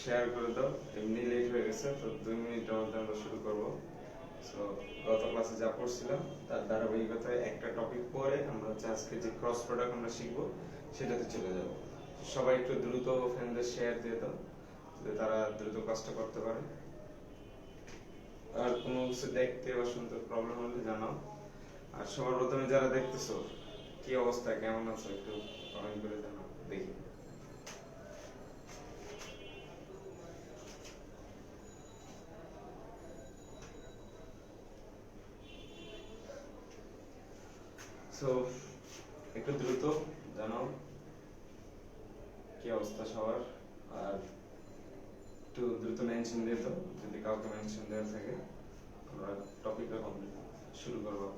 Share করে দাও। এমনি লেট হয়ে গেছে, তো 2 মিনিটের মধ্যে আমরা শুরু করবো। সো গত ক্লাসে যা পড়ছিলাম তার ধারাবাহিকতায় একটা টপিক পরে আমরা হচ্ছে আজকে যে ক্রস প্রোডাক্ট আমরা শিখবো সেটাতে চলে যাব। সবাই একটু দ্রুত ফ্রেন্ডদের শেয়ার দিয়ে দাও যাতে তারা দ্রুত কাজটা করতে পারে। আর কোনো কিছু দেখতে বা শুনতে প্রবলেম হলে জানাও। আর সবার প্রথমে যারা দেখতেছো কি অবস্থা, কেমন আছো, একটু কমেন্ট করে জানাও দেখি। সো একটু দ্রুত জানাও কি অবস্থা সবার। আর একটু দ্রুত মেনশন দিয়ে দাও যদি কাউকে মেনশন দেওয়া থাকে। আমরা টপিকটা কমপ্লিট শুরু করবো।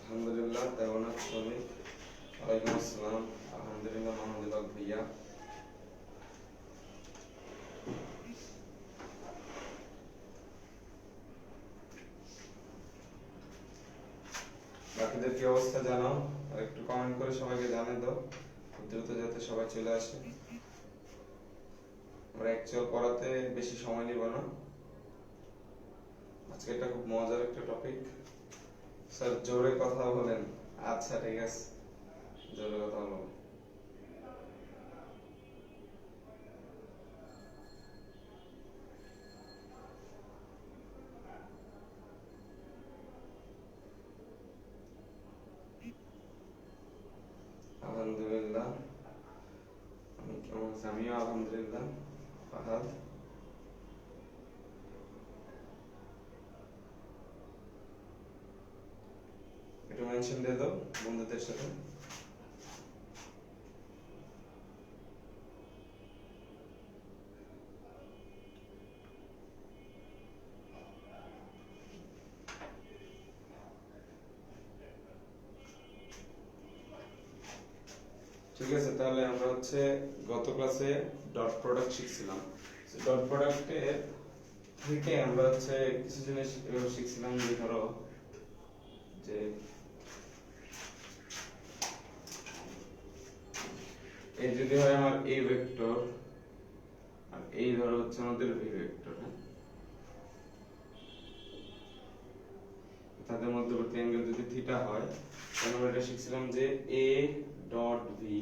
আলহামদুলিল্লাহ, কেমন আছো তুমি? ওয়ালাইকুম আসসালাম। আলহামদুলিল্লাহ মাহমুদুল হক ভাইয়া। বাকিদের কি অবস্থা জানাও, আর একটু কমেন্ট করে সবাইকে জানিয়ে দাও দ্রুত যাতে সবাই চলে আসে। আমরা অ্যাকচুয়াল পড়াতে বেশি সময় নিব না, আজকে এটা খুব মজার একটা টপিক। স্যার জোরে কথা বলেন। আচ্ছা ঠিক আছে, জোরে কথা বলবো। আলহামদুলিল্লাহ, আমি কেমন আছি? আমিও আলহামদুলিল্লাহ। ফাহাদ, একটু মেনশন দিয়ে দাও বন্ধুদের সাথে। ঠিক আছে, তাহলে আমরা হচ্ছে গত ক্লাসে ডট প্রোডাক্ট শিখছিলাম। ডট প্রোডাক্টের থেকে আমরা হচ্ছে কিছু জিনিস এভাবে শিখছিলাম যে ধরো যে এই যদি হয় আমার এ ভেক্টর আর এই ধরো হচ্ছে আমাদের ভি ভেক্টর, হ্যাঁ, তাদের মধ্যবর্তী অ্যাঙ্গেল যদি থিটা হয় তাহলে আমরা এটা শিখছিলাম যে এ ডট ভি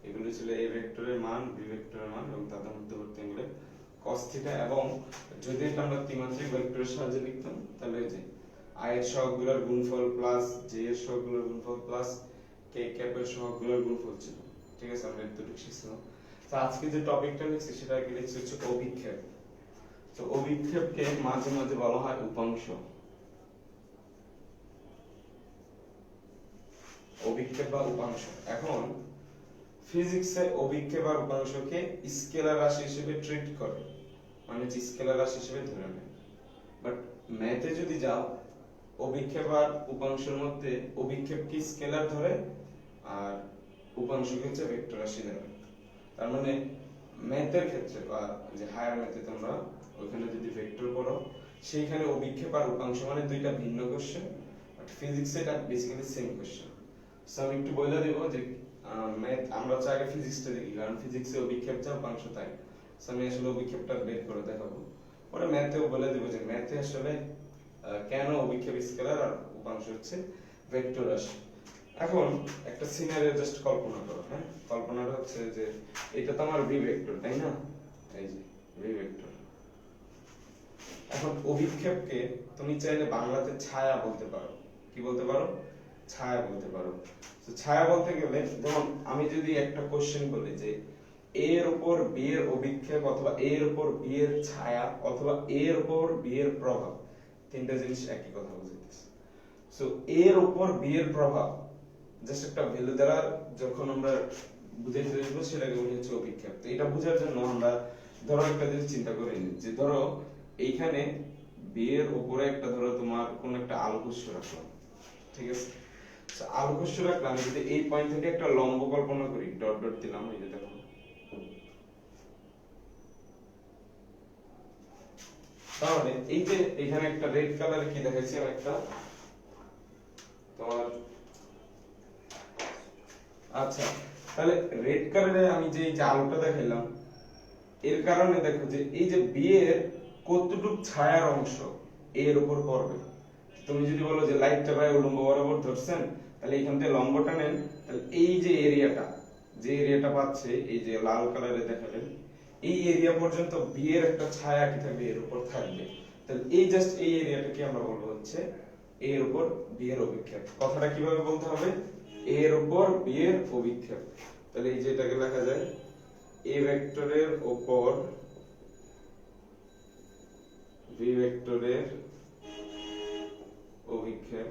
এগুলো ছিল এ ভেক্টরের মান, ভি ভেক্টরের মান এবং তাদের মধ্যবর্তী অ্যাঙ্গেলের cos থিটা। এবং যদি এটা আমরা ত্রিমাত্রিক ভেক্টরের সাহায্যে লিখতাম তাহলে যে আই এর সহগগুলোর গুণফল প্লাস জে এর সহগগুলোর গুণফল প্লাস কে ক্যাপের সহগগুলোর গুণফল ছিল। ঠিক আছে, আমরা এতটুকু শিখছিলাম। তো আজকে যে টপিকটা লিখছি সেটা কি লিখছি হচ্ছে অভিক্ষেপ। তো অভিক্ষেপকে মাঝে মাঝে বলা হয় উপাংশ। অভিক্ষেপ বা উপাংশ। এখন ফিজিক্সে অভিক্ষেপ আর উপাংশকে স্কেলার রাশি হিসেবে ট্রিট করে, মানে স্কেলার রাশি হিসেবে ধরে নেয়। বাট ম্যাথে যদি যাও অভিক্ষেপ আর উপাংশের মধ্যে অভিক্ষেপকে স্কেলার ধরে আর উপাংশকে হচ্ছে ভেক্টর রাশি ধরে। তার মানে ম্যাথের ক্ষেত্রে বা যে হায়ার ম্যাথে তোমরা ওইখানে যদি ভেক্টর পড়ো সেইখানে অভিক্ষেপ আর উপাংশ মানে দুইটা ভিন্ন কোশ্চেন, বাট ফিজিক্সে এটা বেসিক্যালি সেম কোশ্চেন। সো আমি একটু বলে দেব যে ম্যাথ আমরা হচ্ছে আগে ফিজিক্সটা দেখি, কারণ ফিজিক্সে অভিক্ষেপ যা উপাংশ তাই। সো আমি আসলে অভিক্ষেপটা বের করে দেখাবো, পরে ম্যাথেও বলে দেব যে ম্যাথে আসলে কেন অভিক্ষেপ স্কেলার আর উপাংশ হচ্ছে ভেক্টর রাশি। এখন একটা সিনারিও জাস্ট কল্পনা করো, হ্যাঁ, কল্পনাটা হচ্ছে যে এটা তো আমার ভি ভেক্টর, তাই না? এই যে ভি ভেক্টর। এখন অভিক্ষেপকে তুমি চাইলে বাংলাতে ছায়া বলতে পারো। কি বলতে পারো? ছায়া বলতে পারো। তো ছায়া বলতে গেলে যেমন আমি যদি একটা কোশ্চেন বলি যে এর উপর বি এর অভিক্ষেপ অথবা এর উপর বি এর ছায়া অথবা এর উপর বি এর প্রভাব, তিনটা জিনিস একই কথা বুঝাইতেছে। সো এর উপর বি এর প্রভাব জাস্ট একটা ভ্যালু দ্বারা যখন আমরা বুঝাইতে দেবো সেটাকে বলি হচ্ছে অভিক্ষেপ। তো এটা বোঝার জন্য আমরা ধরো একটা জিনিস চিন্তা করে নিই যে ধরো এইখানে বি এর উপরে একটা ধরো তোমার কোন একটা আলোক উৎস রাখলাম, ঠিক আছে? আলোকস্য রাখলে আমি যদি এই পয়েন্ট থেকে একটা লম্ব কল্পনা করি, ডট ডট দিলাম, এই যে দেখো, তাহলে এই যে এখানে একটা রেড কালারে কি দেখাচ্ছি আমি, একটা তোমার, আচ্ছা তাহলে রেড কালারে আমি যে এই যে আলোটা দেখাইলাম, এর কারণে দেখো যে এই যে বি এর কতটুক ছায়ার অংশ এর উপর পড়বে। তুমি যদি বলো যে লাইটটা ভাই উলম্ব বরাবর ধরছেন, তাহলে এইখান থেকে লম্বটা নেন, তাহলে এই যে এরিয়াটা, যে এরিয়াটা পাচ্ছে এই যে লাল কালারে দেখালেন, এই এরিয়া পর্যন্ত বি এর একটা ছায়া কি থাকবে, এর উপর থাকবে। তাহলে এই জাস্ট এই এরিয়াটাকে আমরা বলবো হচ্ছে এর উপর বি এর অভিক্ষেপ। কথাটা কিভাবে বলতে হবে, এর উপর বি এর অভিক্ষেপ। তাহলে এই যে এটাকে লেখা যায় এ ভেক্টরের উপর বি ভেক্টরের অভিক্ষেপ।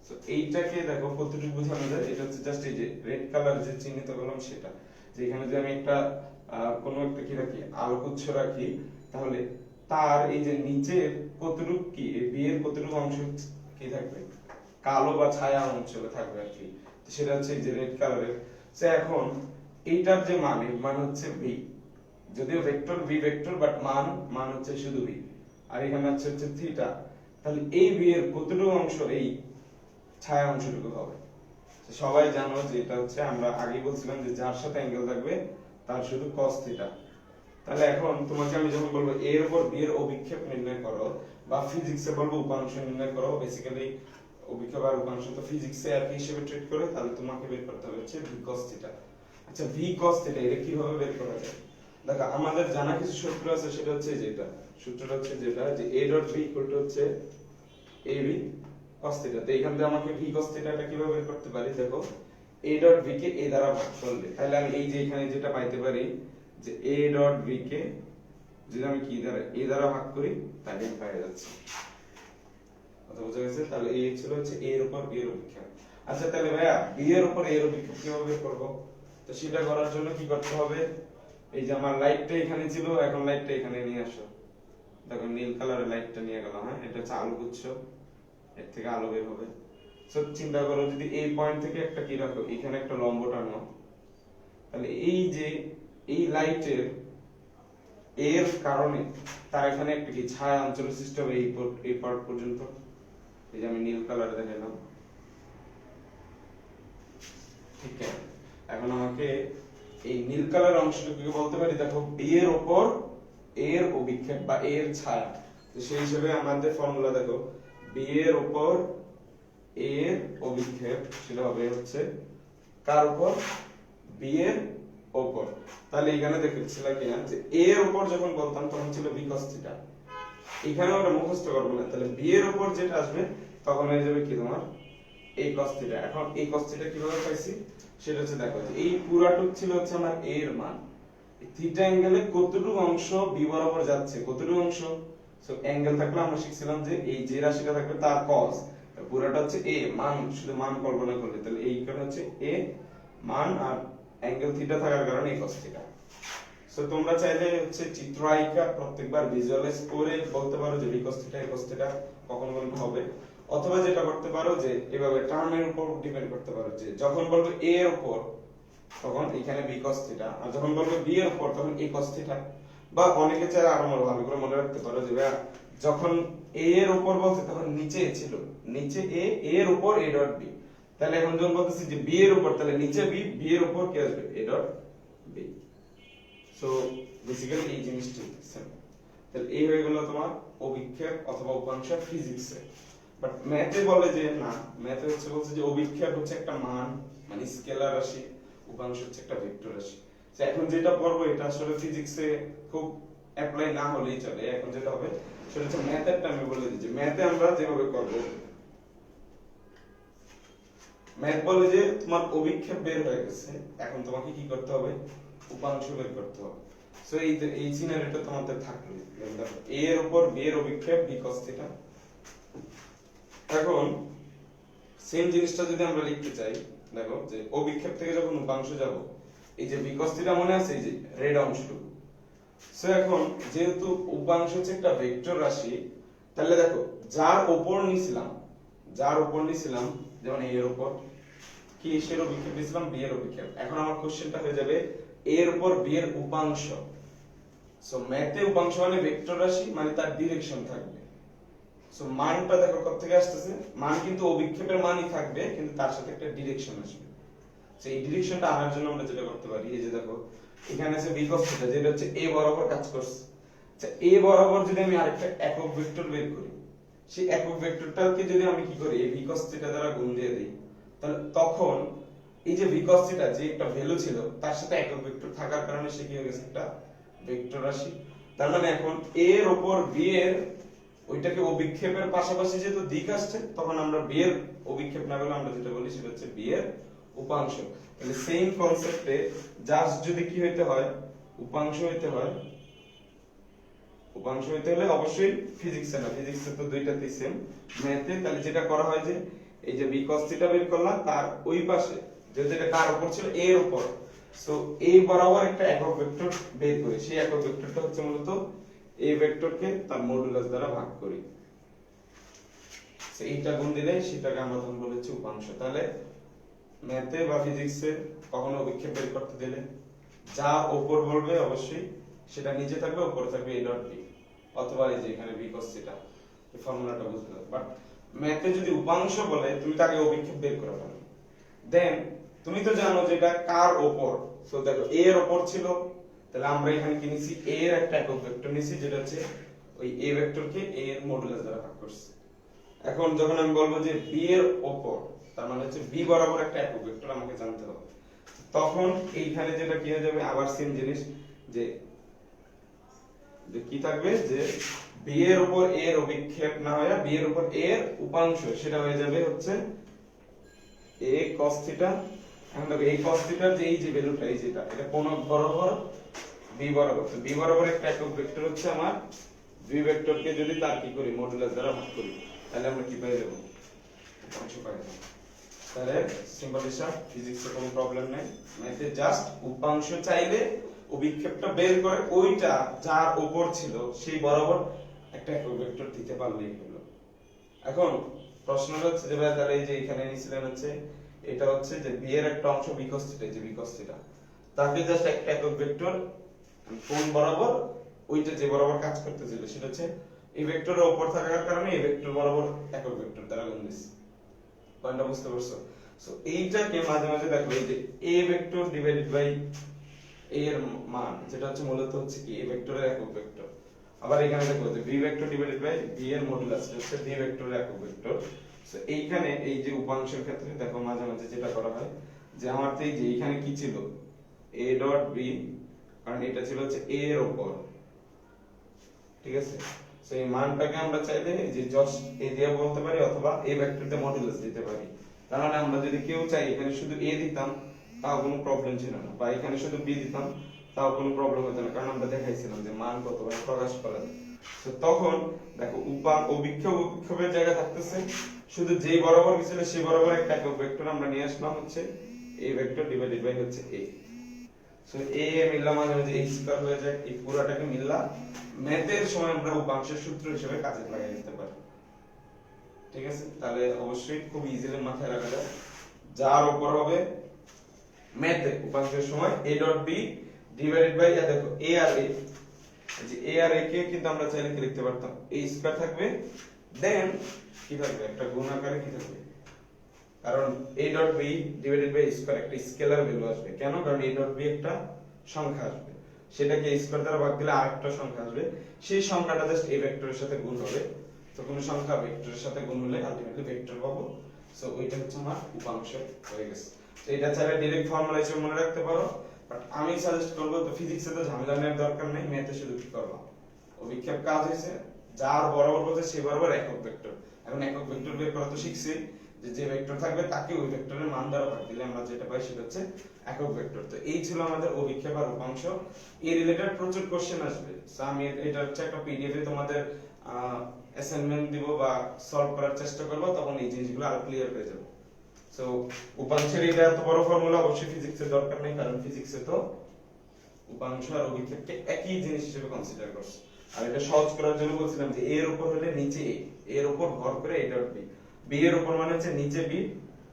সো এইটাকে দেখো কতটুকু বোঝানো যায়, এটা হচ্ছে জাস্ট এই যে রেড কালার যে চিহ্নিত করলাম সেটা, যে এখানে যদি আমি একটা কোন একটা কি রাখি, আলোকোৎস রাখি, তাহলে তার এই যে নিচে কতটুকু কি বি এর কতটুকু অংশ কি থাকবে, কালো বা ছায়া অঞ্চলে থাকবে আর কি, সেটা হচ্ছে এই যে রেড কালারের। সো এখন এইটার যে মান হচ্ছে ভি, যদিও ভেক্টর ভি ভেক্টর, বাট মান হচ্ছে শুধু ভি, আর এখানে হচ্ছে থিটা। তাহলে এই ভি এর কতটুকু অংশ এই ছায়া অংশটুকু হবে। সবাই জানো যে এটা হচ্ছে, আমরা আগে বলছিলাম যে যার সাথে অ্যাঙ্গেল থাকবে তার শুধু cos থিটা। তাহলে এখন তোমাকে আমি যখন বলবো এর উপর বি এর অভিক্ষেপ নির্ণয় করো, বা ফিজিক্সে বলবো উপাংশ নির্ণয় করো, বেসিক্যালি অভিক্ষেপ আর উপাংশ তো ফিজিক্সে একই হিসেবে ট্রিট করে, তাহলে তোমাকে বের করতে হবে হচ্ছে ভি cos থিটা। আচ্ছা ভি cos থিটা এটা কিভাবে বের করা যায়? দেখো আমাদের জানা কিছু সূত্র আছে, সেটা হচ্ছে যেটা সূত্রটা হচ্ছে যেটা যে a dot b equal to হচ্ছে ab cos থিটা। তো এখান থেকে আমাকে v cos থিটাটা কিভাবে বের করতে পারি, দেখো a dot b K a দ্বারা ভাগ করলে, তাহলে আমি এই যে এখানে যেটা পাইতে পারি যে a ডট b কে যদি আমি কি দ্বারা a দ্বারা ভাগ করি, তাহলে আমি পেয়ে যাচ্ছি। কথা বোঝা গেছে? তাহলে এই ছিল হচ্ছে a এর উপর b এর অভিক্ষেপ। আচ্ছা তাহলে ভাইয়া b এর উপর a এর অভিক্ষেপ কিভাবে বের করব? তো সেটা করার জন্য কি করতে হবে, এই যে আমার লাইটটা এখানে ছিল, এখন লাইটটা এখানে নিয়ে আসো। দেখো নীল কালারের লাইটটা নিয়ে গেলাম, হ্যাঁ এটা হচ্ছে আলোকউৎস, এর থেকে আলো বের হবে। সো চিন্তা করো যদি এই পয়েন্ট থেকে একটা কি রাখো, এখানে একটা লম্ব টানো, তাহলে এই যে এই লাইটের এর কারণে তার এখানে একটা কি ছায়া অঞ্চল সৃষ্টি হবে এই পার্ট পর্যন্ত। এই যে আমি নীল কালার দেখালাম, ঠিক আছে। এখন আমাকে এই নীল কালার অংশটুকুকে বলতে পারি দেখো বি এর উপর এর অভিক্ষেপ বা এর ছায়া। তো সেই হিসেবে আমাদের ফর্মুলা দেখো বি এর উপর এর অভিক্ষেপ, সেটা হবে হচ্ছে কার উপর, বি এর উপর। তাহলে এখানে দেখেছিলাম কিনা যে এ এর উপর যখন বলতাম তখন ছিল বি cos থিটা, এখানে ওটা মুখস্থ করবো না, তাহলে বি এর উপর যেটা আসবে তখন হয়ে যাবে কি তোমার এই cos থিটা। এখন এই cos থিটা কিভাবে পাইছি সেটা হচ্ছে দেখো যে এই পুরাটুক ছিল হচ্ছে আমার a এর মান, থিটা অ্যাঙ্গেলে কতটুকু অংশ বি বরাবর যাচ্ছে, কতটুকু অংশ। সো অ্যাঙ্গেল থাকলে আমরা শিখছিলাম যে এই যে রাশিটা থাকবে তার cos, পুরোটা হচ্ছে a মান, শুধু মান কল্পনা করলে, তাহলে এই কারণে হচ্ছে a মান, আর অ্যাঙ্গেল থিটা থাকার কারণে এই cos থিটা। সো তোমরা চাইলে হচ্ছে চিত্র আঁকা প্রত্যেকবার ভিজুয়ালাইজ করে বলতে পারো যে cos থিটা cos থিটা কখন কোনটা হবে, অথবা যেটা করতে পারো যে এভাবে টার্মের উপর ডিপেন্ড করতে পারো, যে যখন বলবে a এর উপর তখন এখানে b cos থিটা, আর যখন বলবে b এর উপর তখন a cos থিটা। বা অনেকে চাইলে আরো ভালো করে মনে রাখতে পারো যে ভাইয়া যখন a এর উপর বলছে তখন নিচে ছিল, নিচে a এর উপর a ডট b, তাহলে এখন যখন বলতেছি যে b এর উপর, তাহলে নিচে b, b এর উপর কি আসবে a dot b। So basically এই জিনিসটি সেম। তাহলে এই হয়ে গেল তোমার অভিক্ষেপ অথবা উপাংশ ফিজিক্সে। বাট ম্যাথে বলে যে না, ম্যাথে হচ্ছে বলছে যে অভিক্ষেপ হচ্ছে একটা মান, মানে স্কেলার রাশি, উপাংশ হচ্ছে একটা ভেক্টর রাশি। তো এখন যেটা পড়বো এটা আসলে ফিজিক্সে খুব অ্যাপ্লাই না হলেই চলে, এখন যেটা হবে সেটা হচ্ছে ম্যাথের টাইমে বলে দিচ্ছি। ম্যাথে আমরা যেভাবে করব, ম্যাথ বলে যে তোমার অভিক্ষেপ বের হয়ে গেছে, এখন তোমাকে কি করতে হবে, উপাংশ বের করতে হবে। সো এই সিনারিওটা তোমাদের থাকবে, দেখো a এর উপর b এর অভিক্ষেপ b cos থিটা। এখন সেম জিনিসটা যদি আমরা লিখতে চাই, দেখো যে অভিক্ষেপ থেকে যখন উপাংশ যাব, এই যে b cos থিটা মনে আছে এই যে রেড অংশটুকু। সো এখন যেহেতু উপাংশ হচ্ছে একটা ভেক্টর রাশি, তাহলে দেখো যার উপর নিছিলাম যেমন এর উপর কি এর অভিক্ষেপ নিছিলাম বি এর অভিক্ষেপ। এখন আমার কোশ্চেনটা হয়ে যাবে এর উপর বি এর উপাংশ। সো ম্যাথে উপাংশ মানে ভেক্টর রাশি, মানে তার ডিরেকশন থাকবে। সো মানটা দেখো কত থেকে আসতেছে, মান কিন্তু অভিক্ষেপের মানই থাকবে, কিন্তু তার সাথে একটা ডিরেকশন আসবে। সো এই ডিরেকশনটা আনার জন্য আমরা যেটা করতে পারি, এই যে দেখো এখানে আছে বি cos থিটা, যেটা হচ্ছে এ বরাবর কাজ করছে। আচ্ছা এ বরাবর যদি আমি আরেকটা একক ভেক্টর বের করি, সেই একক ভেক্টরটাকে যদি আমি কি করি এই বি cos থিটা দ্বারা গুণ দিয়ে দেই, তাহলে তখন এই যে বি cos থিটা যে একটা ভ্যালু ছিল তার সাথে একক ভেক্টর থাকার কারণে সে কি হয়ে গেছে একটা ভেক্টর রাশি। তার মানে এখন এ এর উপর বি এর ওইটাকে অভিক্ষেপের পাশাপাশি যেহেতু দিক আসছে, তখন আমরা বি এর অভিক্ষেপ না বলে আমরা যেটা বলি সেটা হচ্ছে বি এর উপাংশ। তাহলে সেম কনসেপ্টে জাস্ট যদি কি হইতে হয় উপাংশ হইতে হলে অবশ্যই ফিজিক্সে না, ফিজিক্সে তো দুইটাতেই সেম, ম্যাথে তাহলে যেটা করা হয় যে এই যে বি cos থিটা বের করলাম, তার ওই পাশে যেহেতু এটা কার উপর ছিল এর উপর, সো এই বরাবর একটা একক ভেক্টর বের করি। সেই একক ভেক্টরটা হচ্ছে মূলত এই ভেক্টরকে তার মডুলাস দ্বারা ভাগ করি। সো এইটা গুণ দিলে সেটাকে আমরা তখন বলেছি উপাংশ। তাহলে ম্যাথে বা ফিজিক্সে কখনো অভিক্ষেপ বের করতে দিলে যা উপর বলবে অবশ্যই সেটা নিচে থাকবে, উপরে থাকবে a ডট b, অথবা এই যে এখানে b cos থিটা, এই ফর্মুলাটা বুঝতে হবে। বাট ম্যাথে যদি উপাংশ বলে তুমি তাকে অভিক্ষেপ বের করে ফেলো, দেন তুমি তো জানো যে এটা কার উপর। সো দেখো a এর উপর ছিল, তাহলে আমরা এখানে কি নিছি a এর একটা একক ভেক্টর নিছি, যেটা হচ্ছে ওই a ভেক্টরকে a এর মডুলাস দ্বারা ভাগ করছি। এখন যখন আমি বলবো যে b এর উপর, তার মানে হচ্ছে b বরাবর একটা একক ভেক্টর আমাকে জানতে হবে, তখন এইখানে যেটা কি হয়ে যাবে আবার সেম জিনিস, যে কি থাকবে যে b এর উপর a এর অভিক্ষেপ না হয়ে b এর উপর a এর উপাংশ, সেটা হয়ে যাবে হচ্ছে a cos থিটা। এখন দেখো এই cos থিটার যে এই যে ভ্যালুটা, এই যেটা এটা কোন বরাবর b বরাবর, তো b বরাবর একটা একক ভেক্টর হচ্ছে আমার b ভেক্টরকে যদি তার কি করি মডুলাস দ্বারা ভাগ করি, তাহলে আমরা কি পেয়ে যাব উপাংশ পাই যাব। তাহলে সিম্পল হিসাব, ফিজিক্সে কোনো প্রবলেম নাই, ম্যাথে জাস্ট উপাংশ চাইলে অভিক্ষেপটা বের করে ওইটা যার উপর ছিল সেই বরাবর একটা একক ভেক্টর দিতে পারলেই হলো। এখন প্রশ্নটা হচ্ছে যে ভাই তাহলে এই যে এখানে নিছিলেন হচ্ছে এটা হচ্ছে যে b এর একটা অংশ b cos থিটা, যে b cos থিটা তাকে জাস্ট একটা একক ভেক্টর কোন বরাবর ওইটা যে বরাবর কাজ করতেছিল সেটা হচ্ছে এই ভেক্টরের উপর থাকার কারণে এই ভেক্টর বরাবর একক ভেক্টর দ্বারা গুণ দিছি। পয়েন্টটা বুঝতে পারছো? সো এইটাকে মাঝে মাঝে দেখো এই যে a vector divided by a এর মান, যেটা হচ্ছে মূলত হচ্ছে কি a ভেক্টরের একক ভেক্টর। আবার এখানে দেখো যে b vector divided by b এর মডুলাস হচ্ছে b ভেক্টরের একক ভেক্টর। সো এইখানে এই যে উপাংশের ক্ষেত্রে দেখো মাঝে মাঝে যেটা করা হয় যে আমার তো এই যে এখানে কি ছিল a ডট b, কারণ এটা ছিল হচ্ছে a এর উপর, ঠিক আছে। সো এই মানটাকে আমরা চাইলে যে জাস্ট a দিয়ে বলতে পারি অথবা a ভেক্টরতে মডুলাস দিতে পারি। তার মানে আমরা যদি কেউ চাই এখানে শুধু a দিতাম তাও কোনো প্রবলেম ছিল না, বা এখানে শুধু b দিতাম তাও কোনো প্রবলেম হতো না, কারণ আমরা দেখাইছিলাম যে মান কতভাবে প্রকাশ করা যায়। তো তখন দেখো অভিক্ষেপের জায়গা থাকতেছে শুধু যেই বরাবর গেছিল সেই বরাবর একটা একক ভেক্টর আমরা নিয়ে আসলাম হচ্ছে a ভেক্টর ডিভাইডেড বাই হচ্ছে a। সো a মিললাম মাঝে মাঝে a স্কয়ার হয়ে যায়, এই পুরোটাকে মিললাম ম্যাথের সময় আমরা উপাংশের সূত্র হিসেবে কাজে লাগিয়ে দিতে পারি, ঠিক আছে। তাহলে অবশ্যই খুব ইজিলি মাথায় রাখা যায় যার উপর হবে ম্যাথে উপাংশের সময় a dot b divided by দেখো a আর a, যে a আর a কে কিন্তু আমরা চাইলে কি লিখতে পারতাম a স্কয়ার থাকবে, দেন কি থাকবে একটা গুণ আকারে কি থাকবে, কারণ a dot b divided by square একটা স্কেলার ভ্যালু আসবে। কেন? কারণ a ডট b একটা সংখ্যা আসবে, সেটাকে a স্কয়ার দ্বারা ভাগ দিলে আরেকটা সংখ্যা আসবে, সেই সংখ্যাটা জাস্ট a ভেক্টরের সাথে গুণ হবে। তো কোন সংখ্যা ভেক্টরের সাথে গুণ হলে আলটিমেটলি ভেক্টর পাবো। সো ওইটা হচ্ছে আমার উপাংশ হয়ে গেছে। তো এটা চাইলে ডাইরেক্ট ফর্মুলা হিসেবে মনে রাখতে পারো, বাট আমি সাজেস্ট করব তো ফিজিক্সে তো ঝামেলা নেওয়ার দরকার নেই, ম্যাথে শুধু কি করবা অভিক্ষেপ কাজ হয়েছে যার বরাবর বলতে সেই বরাবর একক ভেক্টর। এখন একক ভেক্টর বের করা তো শিখছি, যে যে ভেক্টর থাকবে তাকে ওই ভেক্টরের মান দ্বারা ভাগ দিলে আমরা যেটা পাই সেটা হচ্ছে একক ভেক্টর। তো এই ছিল আমাদের অভিক্ষেপ আর উপাংশ। এই রিলেটেড প্রচুর কোশ্চেন আসবে, সো আমি এটা হচ্ছে একটা পিডিএফ এ তোমাদের অ্যাসাইনমেন্ট দিব বা সলভ করার চেষ্টা করব, তখন এই জিনিসগুলো আরো ক্লিয়ার হয়ে যাবে। সো উপাংশের এটা এত বড় ফর্মুলা অবশ্যই ফিজিক্সের দরকার নেই, কারণ ফিজিক্সে তো উপাংশ আর অভিক্ষেপকে একই জিনিস হিসেবে কনসিডার করছে। আর এটা সহজ করার জন্য বলছিলাম যে এর উপর হলে নিচে এ, এর উপর ভর করে a ডট b, b এর উপর মানে হচ্ছে নিচে b,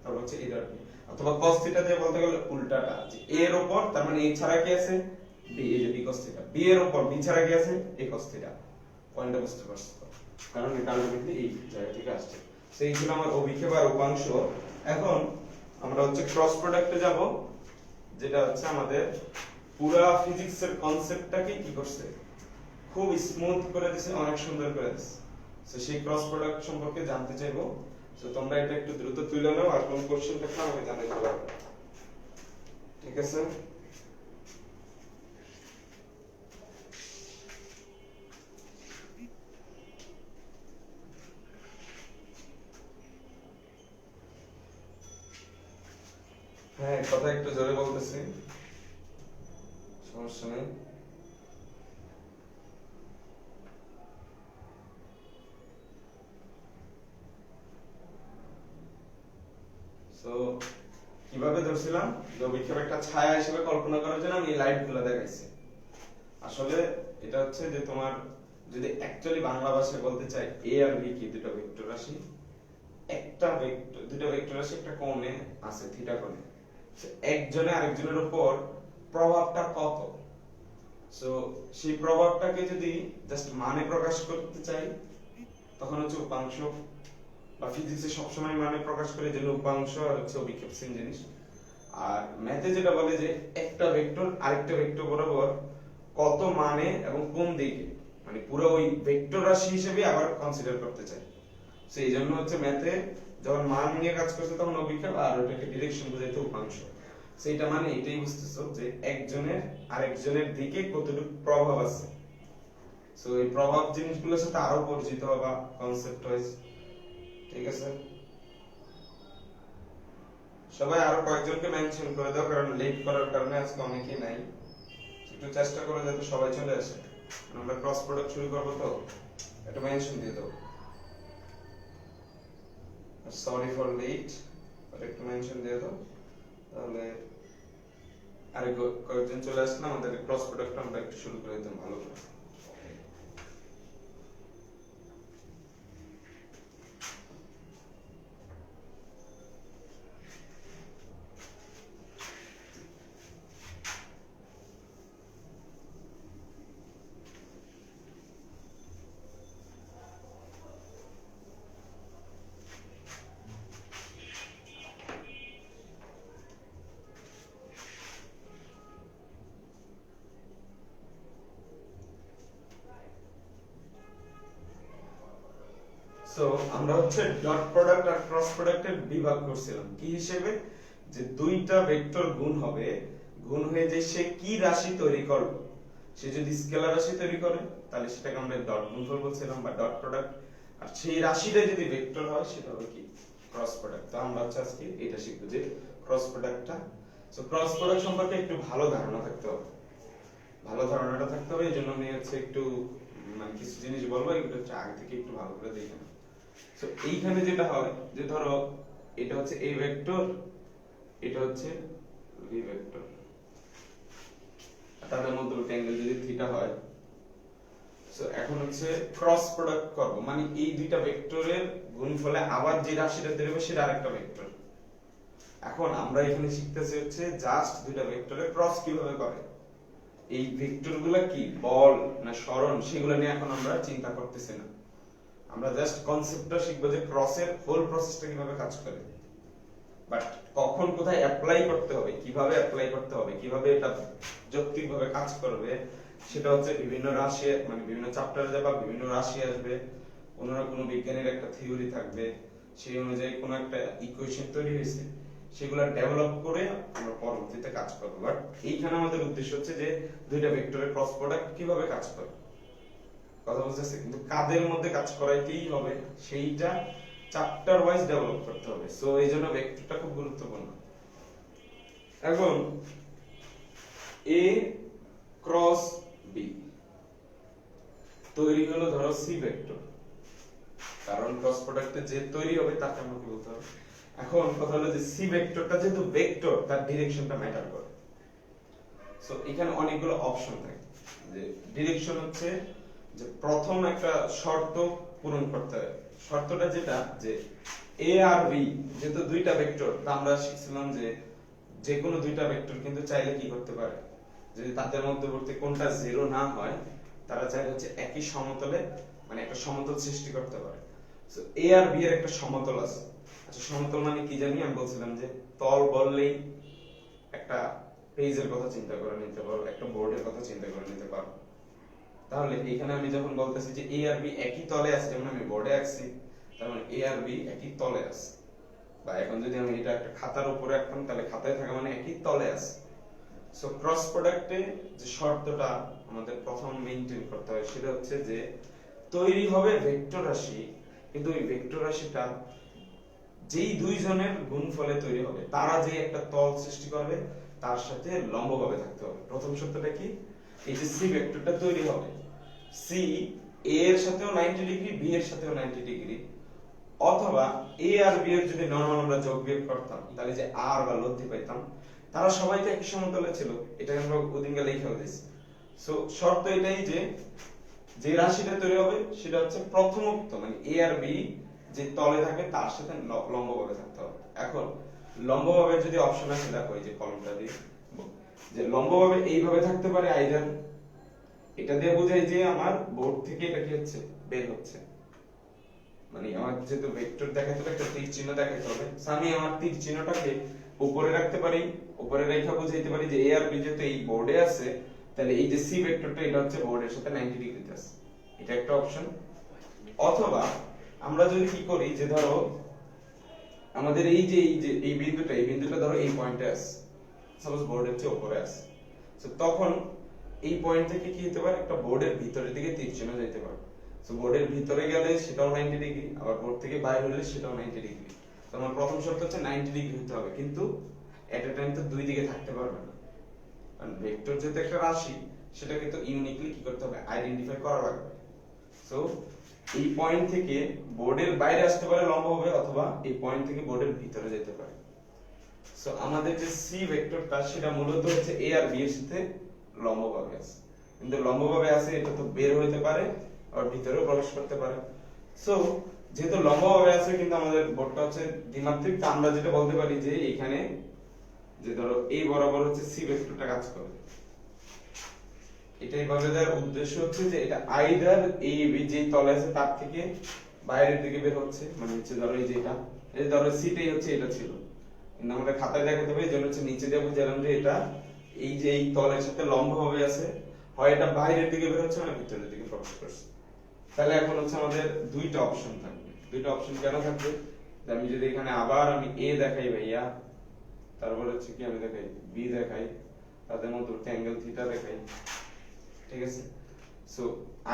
তারপর হচ্ছে a ডট b। অথবা cos থিটা দিয়ে বলতে গেলে উল্টাটা, যে a এর উপর তার মানে a ছাড়া কি আছে b, এই যে b cos থিটা, b এর উপর b ছাড়া কি আছে a cos থিটা। পয়েন্টটা বুঝতে পারছো তো? কারণ এটা আলটিমেটলি এই জায়গা থেকে আসছে। সেই ছিল আমার অভিক্ষেপ আর উপাংশ। এখন আমরা হচ্ছে ক্রস প্রোডাক্টে যাব, যেটা হচ্ছে আমাদের পুরা ফিজিক্সের কনসেপ্টটাকে কি করছে, খুব স্মুথ করে দিছে, অনেক সুন্দর করে দিছে। সো সেই ক্রস প্রোডাক্ট সম্পর্কে জানতে চাইবো। সো তোমরা এটা একটু দ্রুত তুলে নাও, আর কোন কোশ্চেন থাকলে আমাকে জানাতে পারবে, ঠিক আছে? হ্যাঁ, কথা একটু জোরে বলতেছি, সমস্যা নেই। সো কিভাবে ধরছিলাম যে অভিক্ষেপ একটা ছায়া হিসেবে কল্পনা করার জন্য আমি এই লাইট গুলো দেখাইছি। আসলে এটা হচ্ছে যে তোমার যদি অ্যাকচুয়ালি বাংলা ভাষায় বলতে চাই, এ আর বি কি দুটো ভেক্টর রাশি, একটা ভেক্টর, দুটো ভেক্টর রাশি একটা কোণে আছে থিটা কোণে। একজনে আরেকজনের উপর প্রভাবটা কত, সো সেই প্রভাবটাকে যদি জাস্ট মানে প্রকাশ করতে চাই তখন হচ্ছে উপাংশ, বা ফিজিক্সে সবসময় মানে প্রকাশ করে জন্য উপাংশ আর হচ্ছে অভিক্ষেপ সেম জিনিস। আর ম্যাথে যেটা বলে যে একটা ভেক্টর আরেকটা ভেক্টর বরাবর কত মানে এবং কোন দিকে, মানে পুরো ওই ভেক্টর রাশি হিসেবে আবার কনসিডার করতে চাই। সো এই জন্য হচ্ছে ম্যাথে যখন মান নিয়ে কাজ করছে তখন অভিক্ষেপ, আর ওটাকে ডিরেকশন বোঝাইতে উপাংশ। সেইটা মানে এটাই বুঝতেছো যে একজনের আরেকজনের দিকে কতটুকু প্রভাব আছে। সো এই প্রভাব জিনিসগুলোর সাথে আরো পরিচিত হবা কনসেপ্ট ওয়াইজ, ঠিক আছে? সবাই আরো কয়েকজনকে মেনশন করে দাও, কারণ লেট করার কারণে আজকে অনেকেই নাই। একটু চেষ্টা করো যাতে সবাই চলে আসে, আমরা ক্রস প্রোডাক্ট শুরু করবো, তো একটা মেনশন দিয়ে দাও। সরি ফর লেট, আর একটু মেনশন দিয়ে দাও, তাহলে আরে কয়েকজন চলে আসলে আমাদের ক্রস প্রোডাক্ট আমরা একটু শুরু করে দিতাম ভালো করে। সো আমরা হচ্ছে ডট প্রোডাক্ট আর ক্রস প্রোডাক্টের বিভাগ করছিলাম কি হিসেবে, যে দুইটা ভেক্টর গুণ হবে, গুণ হয়ে যে সে কি রাশি তৈরি করবে। সে যদি স্কেলার রাশি তৈরি করে তাহলে সেটাকে আমরা ডট গুণফল বলছিলাম বা ডট প্রোডাক্ট, আর সেই রাশিটা যদি ভেক্টর হয় সেটা হবে কি ক্রস প্রোডাক্ট। তো আমরা হচ্ছে আজকে এটা শিখবো যে ক্রস প্রোডাক্টটা। সো ক্রস প্রোডাক্ট সম্পর্কে একটু ভালো ধারণা থাকতে হবে, ভালো ধারণাটা থাকতে হবে। এই জন্য আমি হচ্ছে একটু মানে কিছু জিনিস বলবো, এগুলো হচ্ছে আগে থেকে একটু ভালো করে দেখে নাও। সো এইখানে যেটা হয় যে ধরো এটা হচ্ছে a ভেক্টর, এটা হচ্ছে b ভেক্টর, তাদের মধ্যবর্তী অ্যাঙ্গেল যদি থিটা হয়। সো এখন হচ্ছে ক্রস প্রোডাক্ট করব, মানে এই দুইটা ভেক্টরের গুণফলে আবার যে রাশিটা বেরোবে সেটা আরেকটা ভেক্টর। এখন আমরা এখানে শিখতেছি হচ্ছে জাস্ট দুইটা ভেক্টরের ক্রস কিভাবে করে। এই ভেক্টরগুলো কি বল না সরণ সেগুলো নিয়ে এখন আমরা চিন্তা করতেছি না, আমরা জাস্ট কনসেপ্টটা শিখবো যে ক্রসের হোল প্রসেসটা কিভাবে কাজ করে। বাট কখন কোথায় অ্যাপ্লাই করতে হবে, কিভাবে অ্যাপ্লাই করতে হবে, কিভাবে এটা যৌক্তিকভাবে কাজ করবে, সেটা হচ্ছে বিভিন্ন রাশি, মানে বিভিন্ন চ্যাপ্টারে যাবা বিভিন্ন রাশি আসবে, কোনো না কোনো বিজ্ঞানের একটা থিওরি থাকবে, সেই অনুযায়ী কোনো একটা ইকুয়েশন তৈরি হয়েছে, সেগুলো ডেভেলপ করে আমরা পরবর্তীতে কাজ করব। বাট এইখানে আমাদের উদ্দেশ্য হচ্ছে যে দুইটা ভেক্টরের ক্রস প্রোডাক্ট কিভাবে কাজ করে, কথা বুঝতেছে? কিন্তু কাদের মধ্যে কাজ করাইতেই হবে সেইটা চ্যাপ্টার ওয়াইজ ডেভেলপ করতে হবে। সো এই জন্য ভেক্টরটা খুব গুরুত্বপূর্ণ। এখন a ক্রস b তৈরি হলো ধরো c ভেক্টর, কারণ ক্রস প্রোডাক্টে যে তৈরি হবে তাকে আমাকে বলতে হবে। এখন কথা হলো যে c ভেক্টরটা যেহেতু ভেক্টর, তার ডিরেকশনটা ম্যাটার করে। সো এখানে অনেকগুলো অপশন থাকে, যে ডিরেকশন হচ্ছে যে প্রথম একটা শর্ত পূরণ করতে হবে। শর্তটা যেটা যে এ আর বি যেহেতু দুইটা ভেক্টর, তা আমরা শিখছিলাম যে যে কোনো দুইটা ভেক্টর কিন্তু চাইলে কি করতে পারে, যদি তাদের মধ্যবর্তী কোনটা জিরো না হয় তারা চাইলে হচ্ছে একই সমতলে মানে একটা সমতল সৃষ্টি করতে পারে। সো এ আর বি এর একটা সমতল আছে। আচ্ছা সমতল মানে কি জানি, আমি বলছিলাম যে তল বললেই একটা পেজের কথা চিন্তা করে নিতে পারো, একটা বোর্ডের কথা চিন্তা করে নিতে পারো। তাহলে এখানে আমি যখন বলতেছি যে এ আর বি একই তলে আছে, যেমন আমি বোর্ডে আঁকছি, তার মানে এ আর বি একই তলে আছে। বা এখন যদি আমি এটা একটা খাতার উপরে রাখতাম তাহলে খাতায় থাকা মানে একই তলে আছে। সো ক্রস প্রোডাক্টে যে শর্তটা আমাদের প্রথম মেইনটেইন করতে হয় সেটা হচ্ছে যে তৈরি হবে ভেক্টর রাশি, কিন্তু ওই ভেক্টর রাশিটা যেই দুইজনের গুণফলে তৈরি হবে তারা যে একটা তল সৃষ্টি করবে তার সাথে লম্বভাবে থাকতে হবে। প্রথম সূত্রটা কি, এই যে সি ভেক্টরটা তৈরি হবে, সি এ এর সাথেও 90 ডিগ্রি, বি এর সাথেও 90 ডিগ্রি, অথবা এ আর বি এর যদি নরমাল আমরা যোগ বিয়োগ করতাম তাহলে যে আর বা লব্ধি পাইতাম, তারা সবাই তো একই সমতলে ছিল, এটা আমরা ওদিনকে লেখা দিয়েছি। সো শর্ত এটাই যে যে রাশিটা তৈরি হবে সেটা হচ্ছে প্রথমোক্ত মানে এ আর বি যে তলে থাকে তার সাথে লম্বভাবে থাকতে হবে। এখন লম্বভাবে যদি অপশন আছে দেখো এই যে কলমটা দিয়ে, যে লম্বভাবে এইভাবে থাকতে পারে আইদার, এটা দিয়ে বোঝাই যে আমার বোর্ড থেকে এটা কি হচ্ছে বের হচ্ছে, মানে আমার যেহেতু ভেক্টর দেখাতে হবে একটা তীর চিহ্ন দেখাতে হবে, আমি আমার তীর চিহ্নটাকে উপরে রাখতে পারি, উপরে রেখা বুঝাইতে পারি যে এ আর বি যেহেতু এই বোর্ডে আছে তাহলে এই যে সি ভেক্টরটা এটা হচ্ছে বোর্ডের সাথে 90 ডিগ্রিতে আছে, এটা একটা অপশন। অথবা আমরা যদি কি করি যে ধরো আমাদের এই বিন্দুটা ধরো এই পয়েন্টে আছে, সাপোজ বোর্ডের চেয়ে উপরে আছে, তো তখন এই পয়েন্ট থেকে কি হতে পারে একটা বোর্ডের ভিতরের দিকে তীর চিহ্ন যেতে পারে। সো বোর্ডের ভিতরে গেলে সেটাও 90 ডিগ্রি, আবার বোর্ড থেকে বাইরে হলে সেটাও 90 ডিগ্রি। তো আমার প্রথম শর্ত হচ্ছে 90 ডিগ্রি হতে হবে, কিন্তু এট এ টাইম তো দুই দিকে থাকতে পারবে না, কারণ ভেক্টর যেহেতু একটা রাশি সেটাকে তো ইউনিকলি কি করতে হবে আইডেন্টিফাই করা লাগবে। সো এই পয়েন্ট থেকে বোর্ডের বাইরে আসতে পারে লম্বভাবে, অথবা এই পয়েন্ট থেকে বোর্ডের ভিতরে যেতে পারে। সো আমাদের যে সি ভেক্টরটা সেটা মূলত হচ্ছে এ আর বি এর সাথে লম্বভাবে আছে, কিন্তু লম্বভাবে আছে এটা তো বের হইতে পারে আর ভিতরেও প্রবেশ করতে পারে। সো যেহেতু লম্বভাবে আছে কিন্তু আমাদের বোর্ডটা হচ্ছে দ্বিমাত্রিক, তো আমরা যেটা বলতে পারি যে এখানে যে ধরো এই বরাবর হচ্ছে সি ভেক্টরটা কাজ করে, এটাই বলে দেওয়ার উদ্দেশ্য হচ্ছে যে এটা আইদার এই যে তলে আছে তার থেকে বাইরের দিকে বের হচ্ছে, মানে হচ্ছে ধরো এই যেটা এই ধরো সিটাই হচ্ছে এটা ছিল, কিন্তু আমাদের খাতায় দেখাতে হবে এজন্য হচ্ছে নিচে দিয়ে বুঝালাম যে এটা এই যে এই তলের সাথে লম্বভাবে আছে, হয় এটা বাইরের দিকে বের হচ্ছে মানে ভিতরের দিকে প্রবেশ করছে। তাহলে এখন হচ্ছে আমাদের দুইটা অপশন থাকবে। দুইটা অপশন কেন থাকবে, আমি যদি এখানে আবার আমি এ দেখাই ভাইয়া, তারপর হচ্ছে কি আমি দেখাই বি দেখাই, তাদের মধ্যবর্তী অ্যাঙ্গেল থিটা দেখাই, ঠিক আছে। সো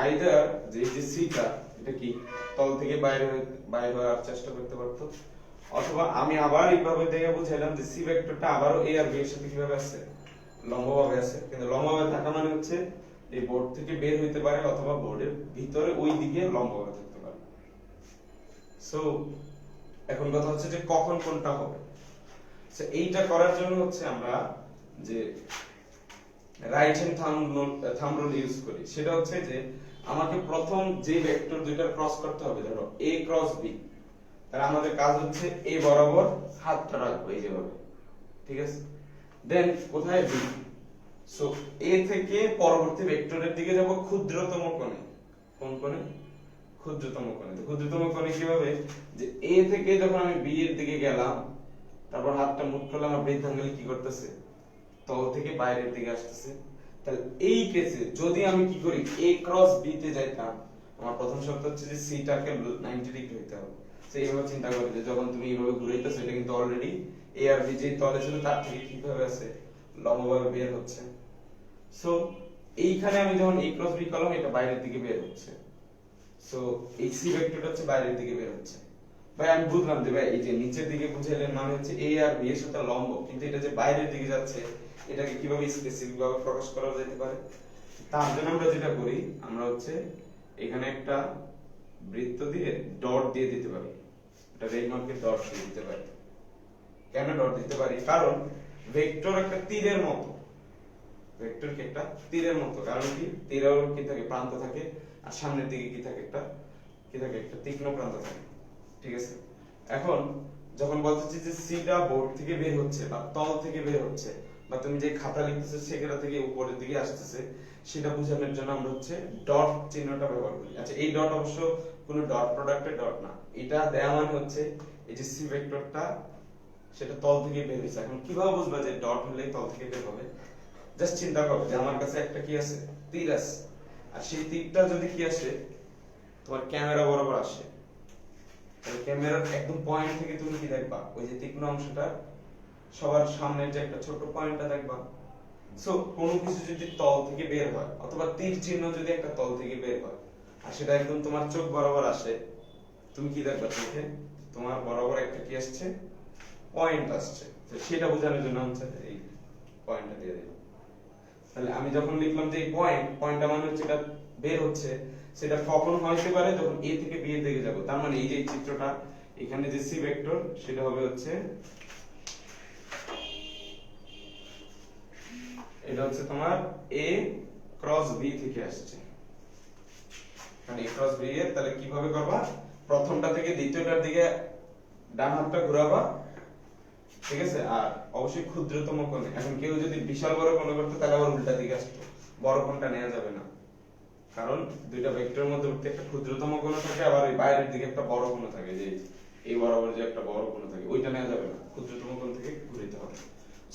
আইদার যে যে সিটা এটা কি তল থেকে বাইরে হওয়ার চেষ্টা করতে পারতো, অথবা আমি আবার এইভাবে দেখে বুঝাইলাম যে সি ভেক্টরটা আবারও এ আর বি এর সাথে কিভাবে আছে লম্বভাবে আছে, কিন্তু লম্বভাবে থাকা মানে হচ্ছে এই বোর্ড থেকে বের হইতে পারে অথবা বোর্ডের ভিতরে ওই দিকে লম্বভাবে থাকতে পারে। সো এখন কথা হচ্ছে যে কখন কোনটা হবে। সো এইটা করার জন্য হচ্ছে আমরা যে right hand thumb rule use করি, সেটা হচ্ছে যে আমাকে প্রথম যে ভেক্টর দুইটা ক্রস করতে হবে, ধরো a ক্রস b, তাহলে আমাদের কাজ হচ্ছে a বরাবর হাতটা রাখবো এই যেভাবে, ঠিক আছে। দেন কোথায় b, সো a থেকে পরবর্তী ভেক্টরের দিকে যাব ক্ষুদ্রতম কোণে, কোন কোণে ক্ষুদ্রতম কোণে। তো ক্ষুদ্রতম কোণে কিভাবে, যে a থেকে যখন আমি b এর দিকে গেলাম তারপর হাতটা মুখ করলাম আর বৃদ্ধাঙ্গুলি কি করতেছে তল থেকে বাইরের দিকে আসতেছে। তাহলে এই কেসে যদি আমি কি করি a ক্রস b তে যাইতাম, আমার প্রথম শর্ত হচ্ছে যে c টাকে 90 ডিগ্রি হইতে হবে। তো এইভাবে চিন্তা করে যে যখন তুমি এইভাবে ঘুরাইতেছো এটা কিন্তু অলরেডি a আর b যে তলে ছিল তার থেকে কিভাবে আছে লম্বভাবে বের হচ্ছে। সো এইখানে আমি যখন a ক্রস b করলাম এটা বাইরের দিকে বের হচ্ছে, সো এই c ভেক্টরটা হচ্ছে বাইরের দিকে বের হচ্ছে। ভাই আমি বুঝলাম যে ভাই এই যে নিচের দিকে বুঝাইলেন মানে হচ্ছে a আর b এর সাথে লম্ব, কিন্তু এটা যে বাইরের দিকে যাচ্ছে এটাকে কিভাবে স্পেসিফিক ভাবে প্রকাশ করা যেতে পারে। তার জন্য আমরা যেটা করি আমরা হচ্ছে এখানে একটা বৃত্ত দিয়ে ডট দিয়ে দিতে পারি, এটা রেইনমার্কের ডট দিয়ে দিতে পারি। কেন ডট দিতে পারি, কারণ ভেক্টর একটা তীরের মতো, ভেক্টর কি একটা তীরের মতো, কারণ কি তীরের কি থাকে প্রান্ত থাকে, আর সামনের দিকে কি থাকে একটা তীক্ষ্ণ প্রান্ত থাকে, ঠিক আছে। এখন যখন বলতেছি যে সিটা বোর্ড থেকে বের হচ্ছে বা তল থেকে বের হচ্ছে বা তুমি যে খাতা লিখতেছো সেখান থেকে উপরের দিকে আসতেছে, সেটা বোঝানোর জন্য আমরা হচ্ছে ডট চিহ্নটা ব্যবহার করি। আচ্ছা, এই ডট অবশ্য কোনো ডট প্রোডাক্টের ডট না, এটা দেয়া মানে হচ্ছে এই যে সি ভেক্টরটা সেটা তল থেকে বের হয়েছে। এখন কিভাবে বুঝবা যে ডট হলেই তল থেকে বের হবে? জাস্ট চিন্তা করো যে আমার কাছে একটা কি আছে, তীর আছে, আর সেই তীরটা যদি কি আসে তোমার ক্যামেরা বরাবর আসে, তাহলে ক্যামেরার একদম পয়েন্ট থেকে তুমি কি দেখবা, ওই যে তীক্ষ্ণ অংশটা সবার সামনে যে একটা ছোট পয়েন্টটা দেখবা। সো কোনো কিছু যদি তল থেকে বের হয় অথবা তীর চিহ্ন যদি একটা তল থেকে বের হয় আর সেটা একদম তোমার চোখ বরাবর আসে, তুমি কি দেখবা? চোখে তোমার বরাবর একটা কি আসছে, পয়েন্ট আসছে। তো সেটা বোঝানোর জন্য হচ্ছে এই পয়েন্টটা দিয়ে দিলাম। তাহলে আমি যখন লিখলাম যে এই পয়েন্টটা মানে হচ্ছে এটা বের হচ্ছে, সেটা কখন হইতে পারে যখন এ থেকে বি এর দিকে যাব। তার মানে এই যে চিত্রটা এখানে যে সি ভেক্টর সেটা হবে হচ্ছে এটা হচ্ছে তোমার এ ক্রস বি থেকে আসছে, মানে এ ক্রস বি এর। তাহলে কিভাবে করবা? প্রথমটা থেকে দ্বিতীয়টার দিকে ডান হাতটা ঘোরাবা, ঠিক আছে, আর অবশ্যই ক্ষুদ্রতম কোণে। এখন কেউ যদি বিশাল বড় কোণ করতে তাহলে আবার উল্টা দিকে আসতো, বড় কোণটা নেওয়া যাবে না, কারণ দুইটা ভেক্টরের মধ্যে একটা ক্ষুদ্রতম কোণ থাকে, আবার এই বাইরের দিকে একটা বড় কোণ থাকে, যে এই বরাবর যে একটা বড় কোণ থাকে ওইটা নেওয়া যাবে না, ক্ষুদ্রতম কোণ থেকে ঘুরাইতে হবে।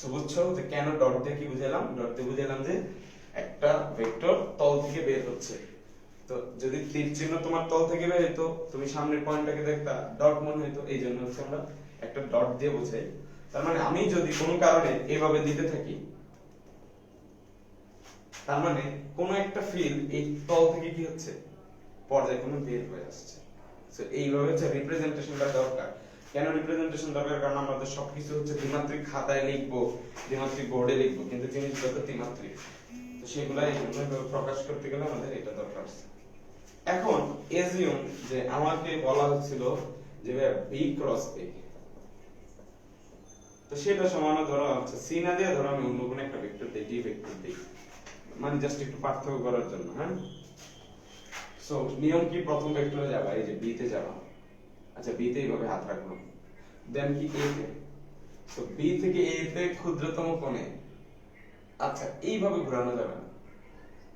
সো বুঝছো যে কেন ডট দিয়ে কি বুঝালাম? ডট দিয়ে বুঝালাম যে একটা ভেক্টর তল থেকে বের হচ্ছে। তো যদি তীর চিহ্ন তোমার তল থেকে বের হতো, তুমি সামনের পয়েন্টটাকে দেখতা ডট মনে হতো, এই জন্য হচ্ছে আমরা একটা ডট দিয়ে বোঝাই। তার মানে আমি যদি কোনো কারণে এভাবে দিতে থাকি, তার মানে কোন একটা ফিল্ড এই তল থেকে কি হচ্ছে, পর্যায়ক্রমে বের হয়ে আসছে। সো এইভাবে হচ্ছে রিপ্রেজেন্টেশনটা দরকার। কেন রিপ্রেজেন্টেশন দরকার? কারণ আমাদের সবকিছু হচ্ছে দ্বিমাত্রিক খাতায় লিখবো, দ্বিমাত্রিক বোর্ডে লিখবো, কিন্তু জিনিসগুলো তো ত্রিমাত্রিক। তো সেগুলো এইভাবে প্রকাশ করতে গেলে আমাদের এটা দরকার। এখন এজিউম যে আমাকে বলা হচ্ছিল যে বি ক্রস এ, তো সেটা সমান ধরো হচ্ছে সি না দিয়ে ধরো আমি অন্য কোনো একটা ভেক্টর দিই, ডি ভেক্টর দিই, মানে জাস্ট একটু পার্থক্য করার জন্য। হ্যাঁ, সো নিয়ম কি? প্রথম ভেক্টরে যাবা, এই যে বি তে যাবা। আচ্ছা, বি তে এইভাবে হাত রাখবো, দেন কি এ তে, সো বি থেকে এ তে ক্ষুদ্রতম কোণে। আচ্ছা, এইভাবে ঘোরানো যাবে না।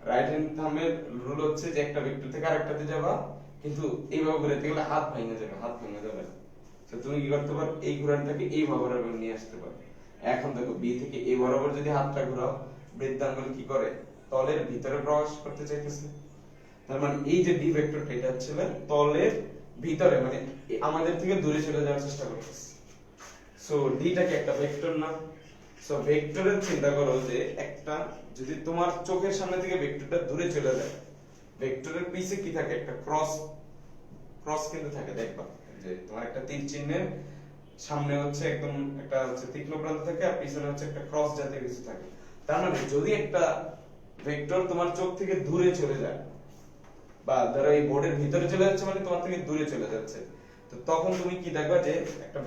রাইট হ্যান্ড থাম্বের রুল হচ্ছে যে একটা ভেক্টর থেকে আরেকটাতে যাবা, কিন্তু এইভাবে ঘুরাতে গেলে হাত ভেঙে যাবে, হাত ভেঙে যাবে। তো তুমি কি করতে পারো? এই ঘোরানটাকে এই বরাবর নিয়ে আসতে পারো। এখন দেখো বি থেকে এই বরাবর যদি হাতটা ঘোরাও, বৃদ্ধাঙ্গুল কি করে? তলের ভিতরে প্রবেশ করতে চাইতেছে। তার মানে এই যে ডি ভেক্টরটা এটা হচ্ছে তলের ভিতরে, মানে আমাদের থেকে দূরে চলে যাওয়ার চেষ্টা করতেছে। সো ডিটা কি একটা ভেক্টর না? সো ভেক্টরের চিন্তা করো যে একটা যদি তোমার চোখের সামনে থেকে ভেক্টরটা দূরে চলে যায়, ভেক্টরের পিছে কি থাকে? একটা ক্রস কিন্তু থাকে, দেখবা যে তোমার একটা তীর চিহ্নের সামনে হচ্ছে একদম একটা হচ্ছে তীক্ষ্ণ প্রান্ত থাকে, আর পিছনে হচ্ছে একটা ক্রস জাতীয় কিছু থাকে। তার মানে যদি একটা ভেক্টর তোমার চোখ থেকে দূরে চলে যায়, বা ধরো এই বোর্ডের ভিতরে চলে যাচ্ছে, মানে তোমার থেকে দূরে চলে যাচ্ছে, তো তখন তুমি কি দেখবা যে একটা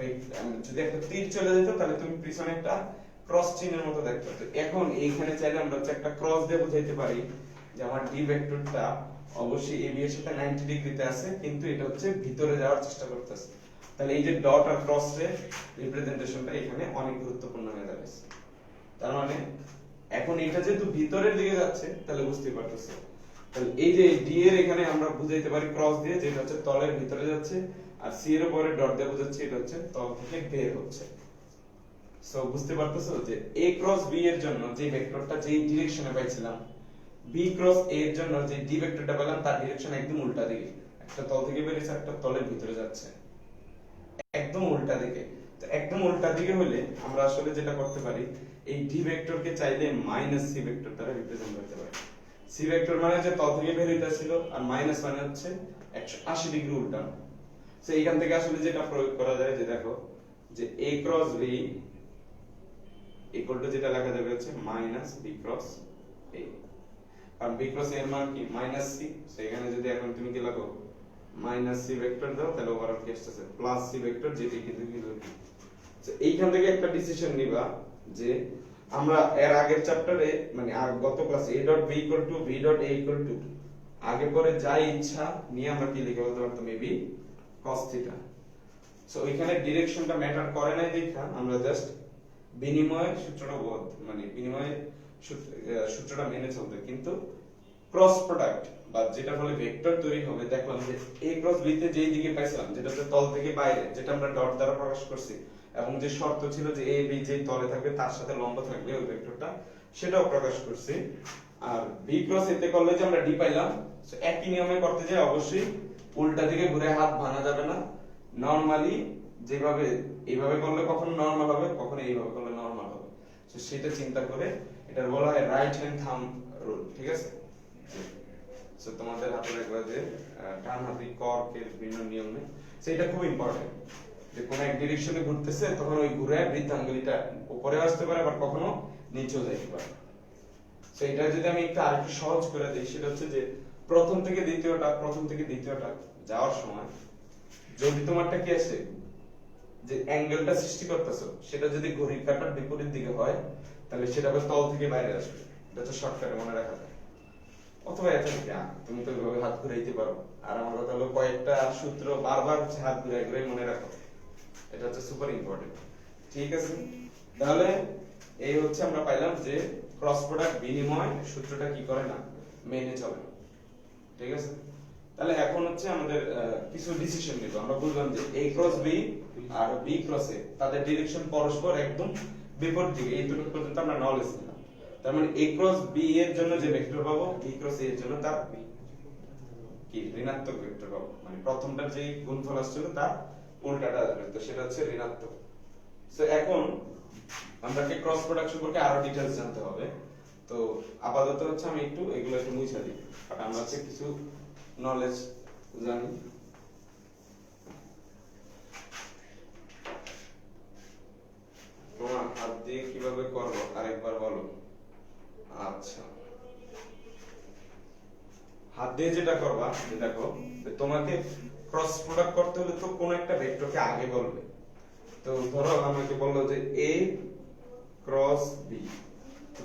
যদি একটা তীর চলে যেত তাহলে তুমি পিছনে একটা ক্রস চিহ্নের মতো দেখতে। তো এখন এইখানে চাইলে আমরা হচ্ছে একটা ক্রস দিয়ে বুঝাইতে পারি যে আমার ডি ভেক্টরটা অবশ্যই এবি এর সাথে 90 ডিগ্রিতে আছে, কিন্তু এটা হচ্ছে ভিতরে যাওয়ার চেষ্টা করতেছে। তাহলে এই যে ডট আর ক্রস এর রিপ্রেজেন্টেশনটা এখানে অনেক গুরুত্বপূর্ণ হয়ে দাঁড়াচ্ছে। তার মানে এখন এটা যেহেতু ভিতরের দিকে যাচ্ছে, তাহলে বুঝতে পারতেছো, তাহলে এই যে ডি এর এখানে আমরা বুঝাইতে পারি ক্রস দিয়ে, যেটা হচ্ছে তলের ভিতরে যাচ্ছে, আর সি এর উপরে ডট দিয়ে বোঝাচ্ছি এটা হচ্ছে তল থেকে বের হচ্ছে। সো বুঝতে পারতেছো যে এ ক্রস বি এর জন্য যে ভেক্টরটা যে ডিরেকশনে পাইছিলাম, বি ক্রস এ এর জন্য যে ডি ভেক্টরটা পেলাম তার ডিরেকশন একদম উল্টা দিকে, একটা তল থেকে বের হচ্ছে, একটা তলের ভিতরে যাচ্ছে, একদম উল্টা দিকে। তো একদম উল্টা দিকে হলে আমরা আসলে যেটা করতে পারি, এই ডি ভেক্টরকে চাইলে মাইনাস সি ভেক্টর দ্বারা রিপ্রেজেন্ট করতে পারি। সি ভেক্টর মানে যে তল থেকে বের হইতাছিল, আর মাইনাস মানে হচ্ছে 180 ডিগ্রি উল্টানো। সো এইখান থেকে আসলে যেটা প্রয়োগ করা যায়, যে দেখো যে a cross b equal to যেটা লেখা যাবে হচ্ছে মাইনাস b ক্রস a, কারণ b ক্রস a এর মান কি? Minus c। সো এখানে যদি এখন তুমি কি লেখো মাইনাস c ভেক্টর দাও, তাহলে ওভারঅল কি আসছে প্লাস c ভেক্টর, যেটা কিন্তু সো এইখান থেকে একটা ডিসিশন নিবা যে আমরা এর আগের চ্যাপ্টারে মানে গত ক্লাসে a dot b equal to b dot a equal to আগে পরে যাই ইচ্ছা নিয়ে আমরা কি লিখে বলতে পারতাম এবি cos থিটা। সো ওইখানে ডিরেকশনটা ম্যাটার করে নাই দেখা আমরা জাস্ট বিনিময় সূত্রটা মানে বিনিময় সূত্রটা মেনে চলতে, কিন্তু ক্রস প্রোডাক্ট বা যেটা ফলে ভেক্টর তৈরি হবে দেখলাম যে a ক্রস b তে যেই দিকে পাইছিলাম যেটাতে তল থেকে বাইরে, যেটা আমরা ডট দ্বারা প্রকাশ করছি, এবং যে শর্ত ছিল যে a b যেই তলে থাকবে তার সাথে লম্ব থাকবে ওই ভেক্টরটা, সেটাও প্রকাশ করছি। আর b ক্রস a তে করলে যে আমরা d পাইলাম, সো একই নিয়মে করতে যাই অবশ্যই উল্টা দিকে ঘুরে হাত ভাঙা যাবে না। নরমালি যেভাবে এইভাবে করলে কখনো নরমাল হবে, কখনো এইভাবে করলে নরমাল হবে, তো সেটা চিন্তা করে এটা বলা হয় রাইট হ্যান্ড থাম্ব রুল, ঠিক আছে? সো তোমাদের হাতে রাখবা যে ডান হাতি কর্কের বিভিন্ন নিয়ম নেই, সেটা খুব ইম্পর্টেন্ট যে কোন এক ডিরেকশনে ঘুরতেছে তখন ওই ঘুরে বৃত্তাঙ্গুলিটা উপরে আসতে পারে আবার কখনো নিচেও যাইতে পারে। সো এটা যদি আমি একটু আরেকটু সহজ করে দিই, সেটা হচ্ছে যে প্রথম থেকে দ্বিতীয়টা যাওয়ার সময় যদি তোমারটা কি আছে যে অ্যাঙ্গেলটা সৃষ্টি করতেছো সেটা যদি ঘড়ির কাঁটার বিপরীত দিকে হয় তাহলে সেটা আবার তল থেকে বাইরে আসবে। এটা তো শর্টকাটে মনে রাখা যায়। অথবা এটা তুমি তো এভাবে হাত ঘুরাইতে পারো। আর আমার কথা হলো কয়েকটা সূত্র বারবার হাত ঘুরাই মনে রাখো, এটা হচ্ছে সুপার ইম্পর্টেন্ট, ঠিক আছে? তাহলে এই হচ্ছে আমরা পাইলাম যে ক্রস প্রোডাক্ট বিনিময় সূত্রটা কি করে না, মেনে চলে, ঠিক আছে? তাহলে এখন হচ্ছে আমাদের কিছু ডিসিশন নিব। আমরা বুঝলাম যে a ক্রস b আর b ক্রস a তাদের ডিরেকশন পরস্পর একদম বিপরীত দিকে, এইটুকু পর্যন্ত আমরা নলেজ নিলাম। তার মানে a ক্রস b এর জন্য যে ভেক্টর পাবো b ক্রস a এর জন্য তার কি ঋণাত্মক ভেক্টর পাবো, মানে প্রথমটার যে গুণফল আসছিল তার উল্টাটা আসবে, তো সেটা হচ্ছে ঋণাত্মক। সো এখন আমাকে ক্রস প্রোডাক্ট সম্পর্কে আরো ডিটেইলস জানতে হবে। তো আপাতত হচ্ছে আমি একটু এগুলো একটু মুছে দিই, কারণ আমরা হচ্ছে কিছু নলেজ জানি। তোমার হাত দিয়ে কিভাবে করবো আরেকবার বলো। আচ্ছা, হাত দিয়ে যেটা করবা, দেখো তোমাকে ক্রস প্রোডাক্ট করতে হলে তো কোন একটা ভেক্টরকে আগে বলবে। তো ধরো আমাকে বললো যে a ক্রস b,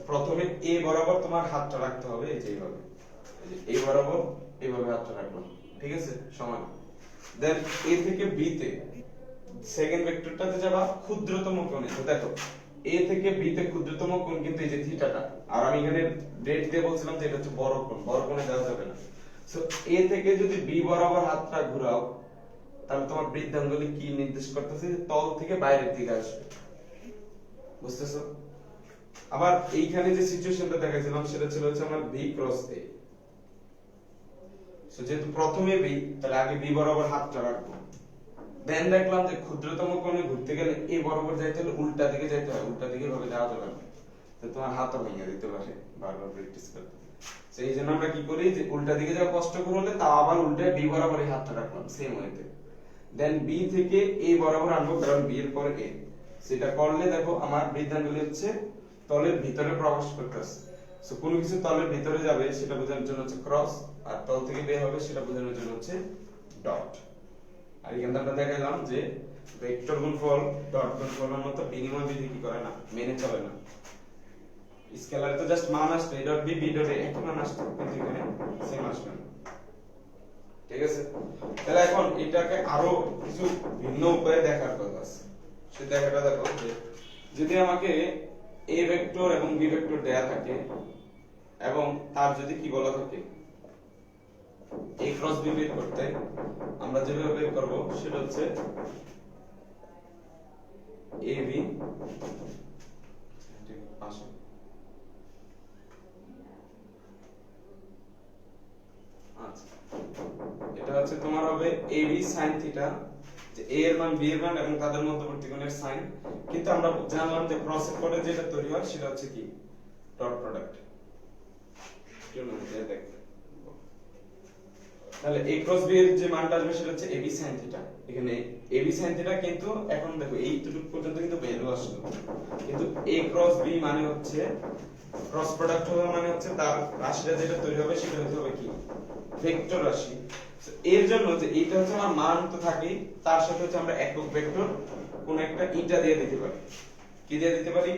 প্রথমে a বরাবর তোমার হাতটা রাখতে হবে, এই যে এইভাবে a বরাবর এইভাবে হাতটা রাখলাম, ঠিক আছে, সমান। দেন a থেকে b তে সেকেন্ড ভেক্টরটাতে যাবা ক্ষুদ্রতম কোণে। তো দেখো a থেকে b তে ক্ষুদ্রতম কোণ কিন্তু এই যে থিটাটা, আর আমি এখানে ডেট দিয়ে বলছিলাম যে এটা হচ্ছে বড় কোণ, বড় কোণে যাওয়া যাবে না। সো a থেকে যদি b বরাবর হাতটা ঘোরাও তাহলে তোমার বৃদ্ধাঙ্গুলি কি নির্দেশ করতেছে, যে তল থেকে বাইরের দিকে আসবে, বুঝতেছো? আবার এইখানে যে সিচুয়েশনটা দেখাইছিলাম সেটা ছিল হচ্ছে আমার b ক্রস a। সো যেহেতু প্রথমে b, তাহলে আগে b বরাবর হাতটা রাখবো। দেন দেখলাম যে ক্ষুদ্রতম কোণে ঘুরতে গেলে a বরাবর যাইতে হলে উল্টা দিকে যাইতে হয়, উল্টা দিকে ভাবে যাওয়া যাবে না, তো তোমার হাতও ভেঙে দিতে পারে বারবার প্র্যাকটিস করতে। সো এই জন্য আমরা কি করি যে উল্টা দিকে যাওয়া কষ্টকর হলে তাও আবার উল্টায় b বরাবর এই হাতটা রাখলাম সেম ওয়েতে। দেন b থেকে a বরাবর আনবো, কারণ b এর পরে a, সেটা করলে দেখো আমার বৃদ্ধাঙ্গুলি হচ্ছে তলের ভিতরে প্রবেশ করতেছে। সো কোনো কিছু তলের ভিতরে যাবে সেটা বোঝানোর জন্য হচ্ছে ক্রস, আর তল থেকে বের হবে সেটা বোঝানোর জন্য হচ্ছে ডট। আর এখানে আমরা দেখাইলাম যে ভেক্টর গুণফল ডট গুণফলের মতো বিনিময় বিধি কি করে না, মেনে চলে না। স্কেলারে তো জাস্ট মান আসবে, a dot b b dot a একই মান আসবে, কিন্তু এখানে সেম আসবে না, ঠিক আছে? তাহলে এখন এটাকে আরো কিছু ভিন্ন উপায়ে দেখার কথা আছে। সে দেখাটা দেখো যে যদি আমাকে a ভেক্টর এবং b ভেক্টর দেয়া থাকে এবং তার যদি কি বলা থাকে a ক্রস b বের করতে, আমরা যেভাবে বের করব সেটা হচ্ছে ab পাশে, আচ্ছা এটা হচ্ছে তোমার হবে ab sin থিটা, যে a এর মান b এর মান এবং তাদের মধ্যবর্তী কোণের sin। কিন্তু আমরা জানলাম যে ক্রসের পরে যেটা তৈরি হয় সেটা হচ্ছে কি ডট প্রোডাক্ট। জন্য এটা দেখ, তাহলে a ক্রস b এর যে মানটা আসবে সেটা হচ্ছে ab sin থিটা। এখানে ab sin থিটা, কিন্তু এখন দেখো এইটুকু পর্যন্ত কিন্তু ভ্যালু আসলো, কিন্তু a ক্রস b মানে হচ্ছে ক্রস প্রোডাক্ট হওয়া মানে হচ্ছে তার রাশিটা যেটা তৈরি হবে সেটা হতে হবে কি ভেক্টর রাশি। এর জন্য যে এটা হচ্ছে আমার মান তো থাকেই, তার সাথে হচ্ছে আমরা একক ভেক্টর কোন একটা ইটা দিয়ে দিতে পারি। কি দিয়ে দিতে পারি?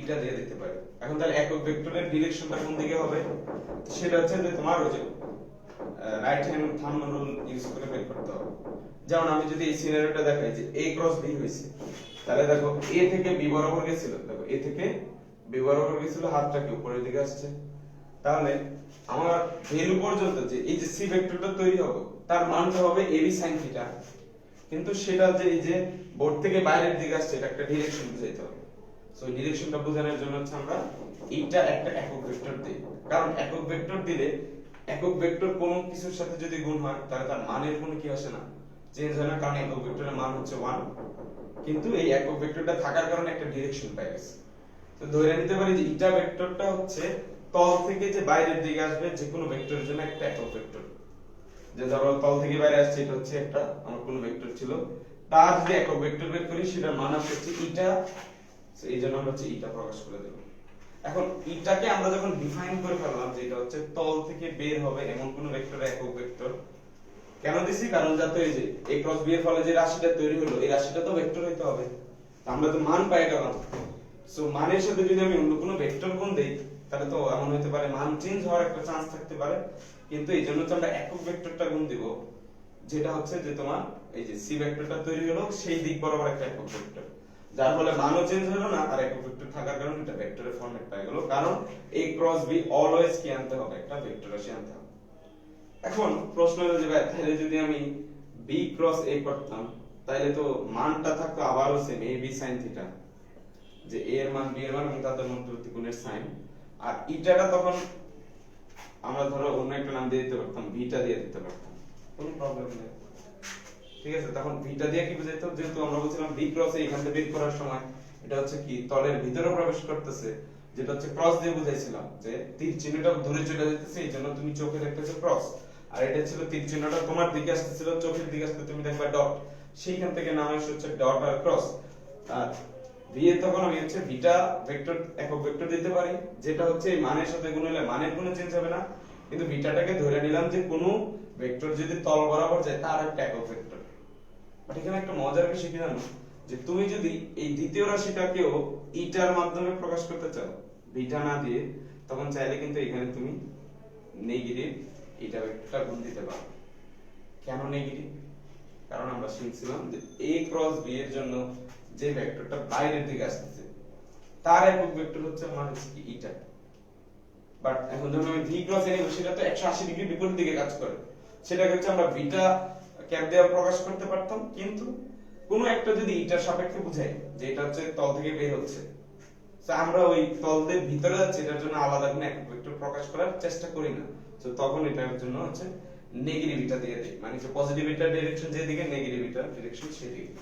ইটা দিয়ে দিতে পারি। এখন তাহলে একক ভেক্টরের ডিরেকশনটা কোন দিকে হবে, সেটা হচ্ছে যে তোমার ওই যে right hand thumb rule use করে বের করতে হবে। যেমন আমি যদি এই সিনারিওটা দেখাই যে a ক্রস b হয়েছে, তাহলে দেখো a থেকে b বরাবর গেছিল, দেখো a থেকে b বরাবর গেছিল, হাতটা কি উপরের দিকে আসছে, তাহলে আমার ভ্যালু পর্যন্ত যে এই যে c ভেক্টরটা তৈরি হবে তার মানটা হবে ab sin থিটা, কিন্তু সেটা যে এই যে বোর্ড থেকে বাইরের দিকে আসছে এটা একটা ডিরেকশন বুঝাইতে হবে। সো এই ডিরেকশনটা বোঝানোর জন্য হচ্ছে আমরা এইটা একটা একক ভেক্টর দিই, কারণ একক ভেক্টর দিলে একক ভেক্টর কোন কিছুর সাথে যদি গুণ হয় তাহলে তার মানের কোনো কি আসে না, চেঞ্জ হয় না, কারণ একক ভেক্টরের মান হচ্ছে 1, কিন্তু এই একক ভেক্টরটা থাকার কারণে একটা ডিরেকশন পাই গেছে। তো ধরে নিতে পারি যে ইটা ভেক্টরটা হচ্ছে তল থেকে যে বাইরের দিকে আসবে যে কোনো ভেক্টরের জন্য একটা একক ভেক্টর। যে ধরো তল থেকে বাইরে আসছে এটা হচ্ছে একটা আমার কোনো ভেক্টর ছিল, তার যে একক ভেক্টর বের করি সেটার মান হচ্ছে ইটা, এই জন্য আমরা হচ্ছে ইটা প্রকাশ করে দেব। এখন ইটাকে আমরা যখন ডিফাইন করে ফেললাম যে এটা হচ্ছে তল থেকে বের হবে এমন কোন ভেক্টরের একক ভেক্টর, কেন দিছি, কারণ যাতে এই যে a ক্রস b এর ফলে যে রাশিটা তৈরি হলো এই রাশিটা তো ভেক্টর হইতে হবে, আমরা তো মান পাই গেলাম। সো মানের সাথে যদি আমি অন্য কোনো ভেক্টর গুণ দেই তাহলে তো এমন হতে পারে মান চেঞ্জ হওয়ার একটা চান্স থাকতে পারে, কিন্তু এই জন্য তো আমরা একক ভেক্টরটা গুণ দিব, যেটা হচ্ছে যে তোমার এই যে c ভেক্টরটা তৈরি হলো সেই দিক বরাবর একটা একক ভেক্টর, যার ফলে মানও চেঞ্জ হলো না আর একক ভেক্টর থাকার কারণে এটা ভেক্টরের ফরম্যাট পাই গেল, কারণ a ক্রস b অলওয়েজ কি আনতে হবে, একটা ভেক্টর রাশি আনতে হবে। এখন প্রশ্ন হলো যে ভাই তাহলে যদি আমি b ক্রস a করতাম তাহলে তো মানটা থাকতো আবারও সেম ab sin থিটা, যে a এর মান b এর মান এবং তাদের মধ্যবর্তী কোণের sin, আর ইটাটা তখন আমরা ধরো অন্য একটা নাম দিয়ে দিতে পারতাম, ভিটা দিয়ে দিতে পারতাম, কোনো প্রবলেম নেই, ঠিক আছে। তখন ভিটা দিয়ে কি বুঝাইতো, যেহেতু আমরা বলছিলাম b ক্রস a এখান থেকে বের করার সময় এটা হচ্ছে কি তলের ভিতরে প্রবেশ করতেছে, যেটা হচ্ছে ক্রস দিয়ে বুঝাইছিলাম যে তীর চিহ্নটা দূরে চলে যেতেছে এই জন্য তুমি চোখে দেখতেছো ক্রস, আর এটা ছিল তীর চিহ্নটা তোমার দিকে আসতেছিল চোখের দিকে আসতে তুমি দেখবা ডট, সেইখান থেকে নাম আসছে হচ্ছে ডট আর ক্রস। আর ভি এ তখন আমি হচ্ছে ভিটা ভেক্টর একক ভেক্টর দিতে পারি, যেটা হচ্ছে এই মানের সাথে গুণ হলে মানের কোনো চেঞ্জ হবে না, কিন্তু ভিটাটাকে ধরে নিলাম যে কোনো ভেক্টর যদি তল বরাবর যায় তার একটা একক ভেক্টর। বাট এখানে একটা মজার বিষয় কি জানো, যে তুমি যদি এই দ্বিতীয় রাশিটাকেও ইটার মাধ্যমে প্রকাশ করতে চাও ভিটা না দিয়ে, তখন চাইলে কিন্তু এখানে তুমি নেগেটিভ এটা ভেক্টরটা গুণ দিতে পারো। কেন নেগেটিভ? কারণ আমরা শিখছিলাম যে a ক্রস b এর জন্য যে ভেক্টরটা বাইরের দিকে আসতেছে তার একক ভেক্টর হচ্ছে আমার হচ্ছে কি ইটা, বাট এখন যখন আমি v ক্রস a নেব সেটা তো 180 ডিগ্রি বিপরীত দিকে কাজ করে, সেটাকে হচ্ছে আমরা ভিটা ক্যাপ দিয়ে প্রকাশ করতে পারতাম, কিন্তু কোনো একটা যদি ইটার সাপেক্ষে বুঝাই যে এটা হচ্ছে তল থেকে বের হচ্ছে, তো আমরা ওই তল দিয়ে ভিতরে যাচ্ছে এটার জন্য আলাদা কোনো একক ভেক্টর প্রকাশ করার চেষ্টা করি না, তো তখন এটার জন্য হচ্ছে নেগেটিভ ইটা দিয়ে দেই, মানে যে পজিটিভ ইটার ডাইরেকশন যেদিকে নেগেটিভ ইটার ডাইরেকশন সেদিকে।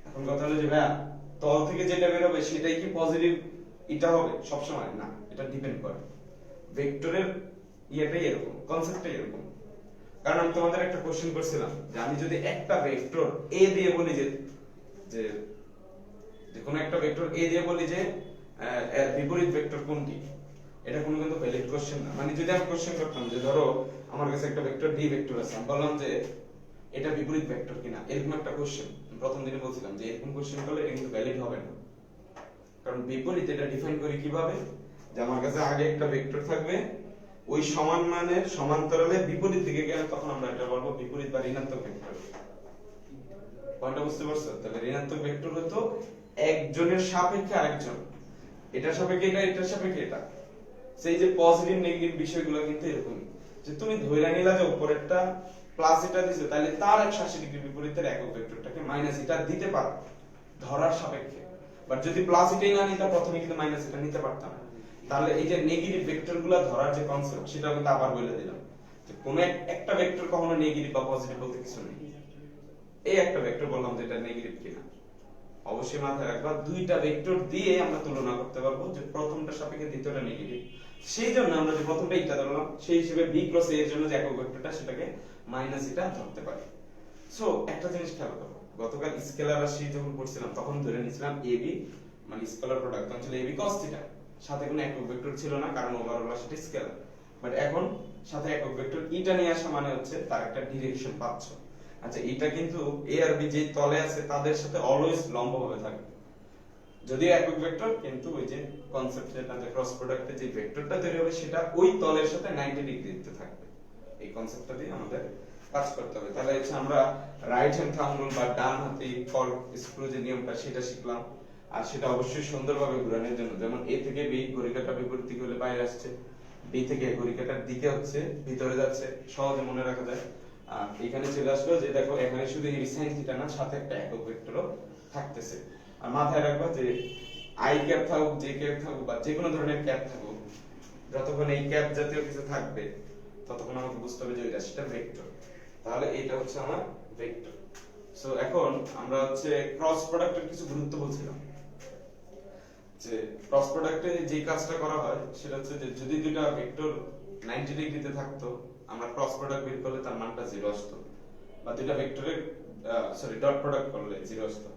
এখন কথা হলো যে ভাইয়া তল থেকে যেটা বের হবে সেটাই কি পজিটিভ ইটা হবে সব সময়? না, এটা ডিপেন্ড করে, ভেক্টরের ইয়েটাই এরকম, কনসেপ্টটাই এরকম। কারণ আমি তোমাদের একটা কোশ্চেন করছিলাম যে আমি যদি একটা ভেক্টর a দিয়ে বলি যে যে যে কোনো একটা ভেক্টর a দিয়ে বলি যে এর বিপরীত ভেক্টর কোনটি, এটা কোনো কিন্তু ভ্যালিড কোশ্চেন না। মানে যদি আমি কোশ্চেন করতাম যে ধরো আমার কাছে একটা ভেক্টর d ভেক্টর আছে, আমি বললাম যে এটা বিপরীত ভেক্টর কিনা, এরকম একটা কোশ্চেন প্রথম দিনে বলছিলাম যে এরকম কোশ্চেন করলে এটা কিন্তু ভ্যালিড হবে না, কারণ বিপরীত এটা ডিফাইন করি কিভাবে, যে আমার কাছে আগে একটা ভেক্টর থাকবে ওই সমান মানের সমান্তরালে বিপরীত দিকে গেলে তখন আমরা এটা বলবো বিপরীত বা ঋণাত্মক ভেক্টর। পয়েন্টটা বুঝতে পারছো? তাহলে ঋণাত্মক ভেক্টর হতো একজনের সাপেক্ষে আরেকজন, এটার সাপেক্ষে এটা, এটার সাপেক্ষে এটা। সেই যে পজিটিভ নেগেটিভ বিষয়গুলো কিন্তু এরকমই, যে তুমি ধরে নিলা যে উপরেরটা প্লাস এটা দিছে তাহলে তার 180 ডিগ্রি বিপরীতের একক ভেক্টরটাকে মাইনাস এটা দিতে পারো ধরার সাপেক্ষে, বাট যদি প্লাস এটাই না নিতা প্রথমে কিন্তু মাইনাস এটা নিতে পারতাম। তাহলে এই যে নেগেটিভ ভেক্টরগুলো ধরার যে কনসেপ্ট সেটা কিন্তু আবার বলে দিলাম, যে কোন একটা ভেক্টর কখনো নেগেটিভ বা পজিটিভ বলতে কিছু নেই। এই একটা ভেক্টর বললাম যে এটা নেগেটিভ কিনা, অবশ্যই মাথায় রাখবা দুইটা ভেক্টর দিয়ে আমরা তুলনা করতে পারবো যে প্রথমটা সাপেক্ষে দ্বিতীয়টা নেগেটিভ, সেই জন্য আমরা যে প্রথমটা এটা ধরলাম সেই হিসেবে b ক্রস a এর জন্য যে একক ভেক্টরটা সেটাকে মাইনাস এটা ধরতে পারি। সো একটা জিনিস খেয়াল করো, গতকাল স্কেলার রাশি যখন পড়ছিলাম তখন ধরে নিয়েছিলাম ab মানে স্কেলার প্রোডাক্ট ছিল ab cos থিটা, সাথে কোনো একক ভেক্টর ছিল না কারণ ওভারঅল রাশিটা স্কেলার, বাট এখন সাথে একক ভেক্টর এটা নিয়ে আসা মানে হচ্ছে তার একটা ডিরেকশন পাচ্ছ। আচ্ছা এটা কিন্তু a আর b যে তলে আছে তাদের সাথে অলওয়েজ লম্বভাবে থাকবে, যদিও একক ভেক্টর কিন্তু ওই যে কনসেপ্ট যেটা ক্রস প্রোডাক্টে যে ভেক্টরটা তৈরি হবে সেটা ওই তলের সাথে 90 ডিগ্রিতে থাকবে, এই কনসেপ্টটা দিয়ে আমাদের কাজ করতে হবে। তাহলে হচ্ছে আমরা রাইট হ্যান্ড থাম্ব রুল বা ডান হাতে ফর্ক স্ক্রু যে নিয়মটা সেটা শিখলাম। আর সেটা অবশ্যই সুন্দরভাবে ঘোরানোর জন্য, যেমন এ থেকে বি ঘড়ি কাঁটা বিপরীত দিকে হলে বাইরে আসছে, বি থেকে ঘড়ি কাঁটার দিকে হচ্ছে ভিতরে যাচ্ছে, সহজে মনে রাখা যায়। আর এখানে চলে আসলো যে দেখো এখানে শুধু এই সাইন থিটা না, সাথে একটা একক ভেক্টরও থাকতেছে। আর মাথায় রাখবা যে আই ক্যাপ থাকুক, জে ক্যাপ থাকুক বা যে কোনো ধরনের ক্যাপ থাকুক, যতক্ষণ এই ক্যাপ জাতীয় কিছু থাকবে ততক্ষণ আমাকে বুঝতে হবে যে ওই রাশিটা ভেক্টর। তাহলে এটা হচ্ছে আমার ভেক্টর। সো এখন আমরা হচ্ছে ক্রস প্রোডাক্টের কিছু গুরুত্ব বলছিলাম, যে ক্রস প্রোডাক্টে যে কাজটা করা হয় সেটা হচ্ছে যে যদি দুইটা ভেক্টর 90 ডিগ্রিতে থাকতো, আমরা ক্রস প্রোডাক্ট বের করলে তার মানটা 0 আসতো, বা দুইটা ভেক্টরের ডট প্রোডাক্ট করলে 0 আসতো,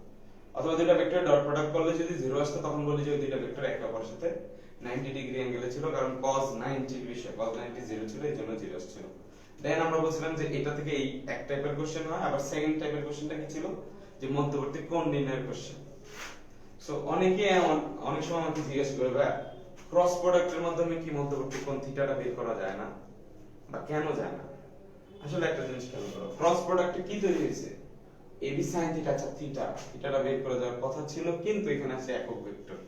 অথবা দুইটা ভেক্টরের ডট প্রোডাক্ট করলে যদি 0 আসতো তখন বলি যে ওই দুইটা ভেক্টর একে অপরের সাথে 90 ডিগ্রি অ্যাঙ্গেলে ছিল, কারণ cos 90 এর বিষয় cos 90 0 ছিল, এইজন্য 0 আসছিল। দেন আমরা বলছিলাম যে এটা থেকে এই এক টাইপের কোশ্চেন হয়, আবার সেকেন্ড টাইপের কোশ্চেনটা কি ছিল, যে মধ্যবর্তী কোণ নির্ণয়ের কোশ্চেন। সো অনেকে অনেক সময় আমাকে জিজ্ঞেস করে, ভাই ক্রস প্রোডাক্টের মাধ্যমে কি মধ্যবর্তী কোণ থিটাটা বের করা যায় না, বা কেন যায় না? আসলে একটা জিনিস খেয়াল করো, ক্রস প্রোডাক্টে কি তৈরি হয়েছে, এবি sin থিটা, আচ্ছা থিটাটা বের করে যাওয়ার কথা ছিল, কিন্তু এখানে আছে একক ভেক্টর।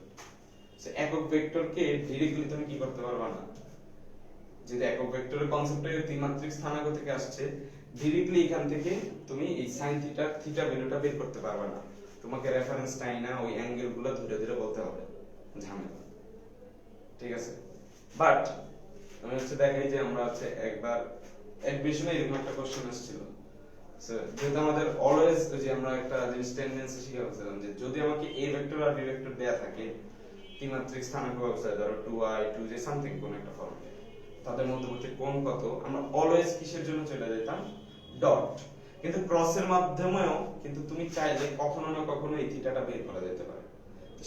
সো একক ভেক্টরকে ডিরেক্টলি তুমি কি করতে পারবা না, যদি একক ভেক্টরের কনসেপ্টটা ত্রিমাত্রিক স্থানাঙ্ক থেকে আসছে, ডিরেক্টলি এখান থেকে তুমি এই sin থিটা ভ্যালুটা বের করতে পারবে না, তোমাকে রেফারেন্স টাইনা ওই অ্যাঙ্গেল গুলো ধরে ধরে বলতে হবে, ঝামেলা। ঠিক আছে, বাট আমি হচ্ছে দেখাই যে আমরা হচ্ছে একবার এডমিশনে এরকম একটা কোশ্চেন আসছিল। যেহেতু আমাদের অলওয়েজ যে আমরা একটা জিনিস টেন্ডেন্সি শিখে আসছিলাম যে যদি আমাকে a ভেক্টর আর b ভেক্টর দেয়া থাকে ত্রিমাত্রিক স্থানাঙ্ক ব্যবস্থায়, ধরো 2i 2j সামথিং কোন একটা ফর্মে, তাদের মধ্যবর্তী কোণ কত, আমরা অলওয়েজ কিসের জন্য চলে যেতাম, ডট। কিন্তু ক্রসের মাধ্যমেও কিন্তু তুমি চাইলে কখনো না কখনো এই থিটাটা বের করা যেতে পারে।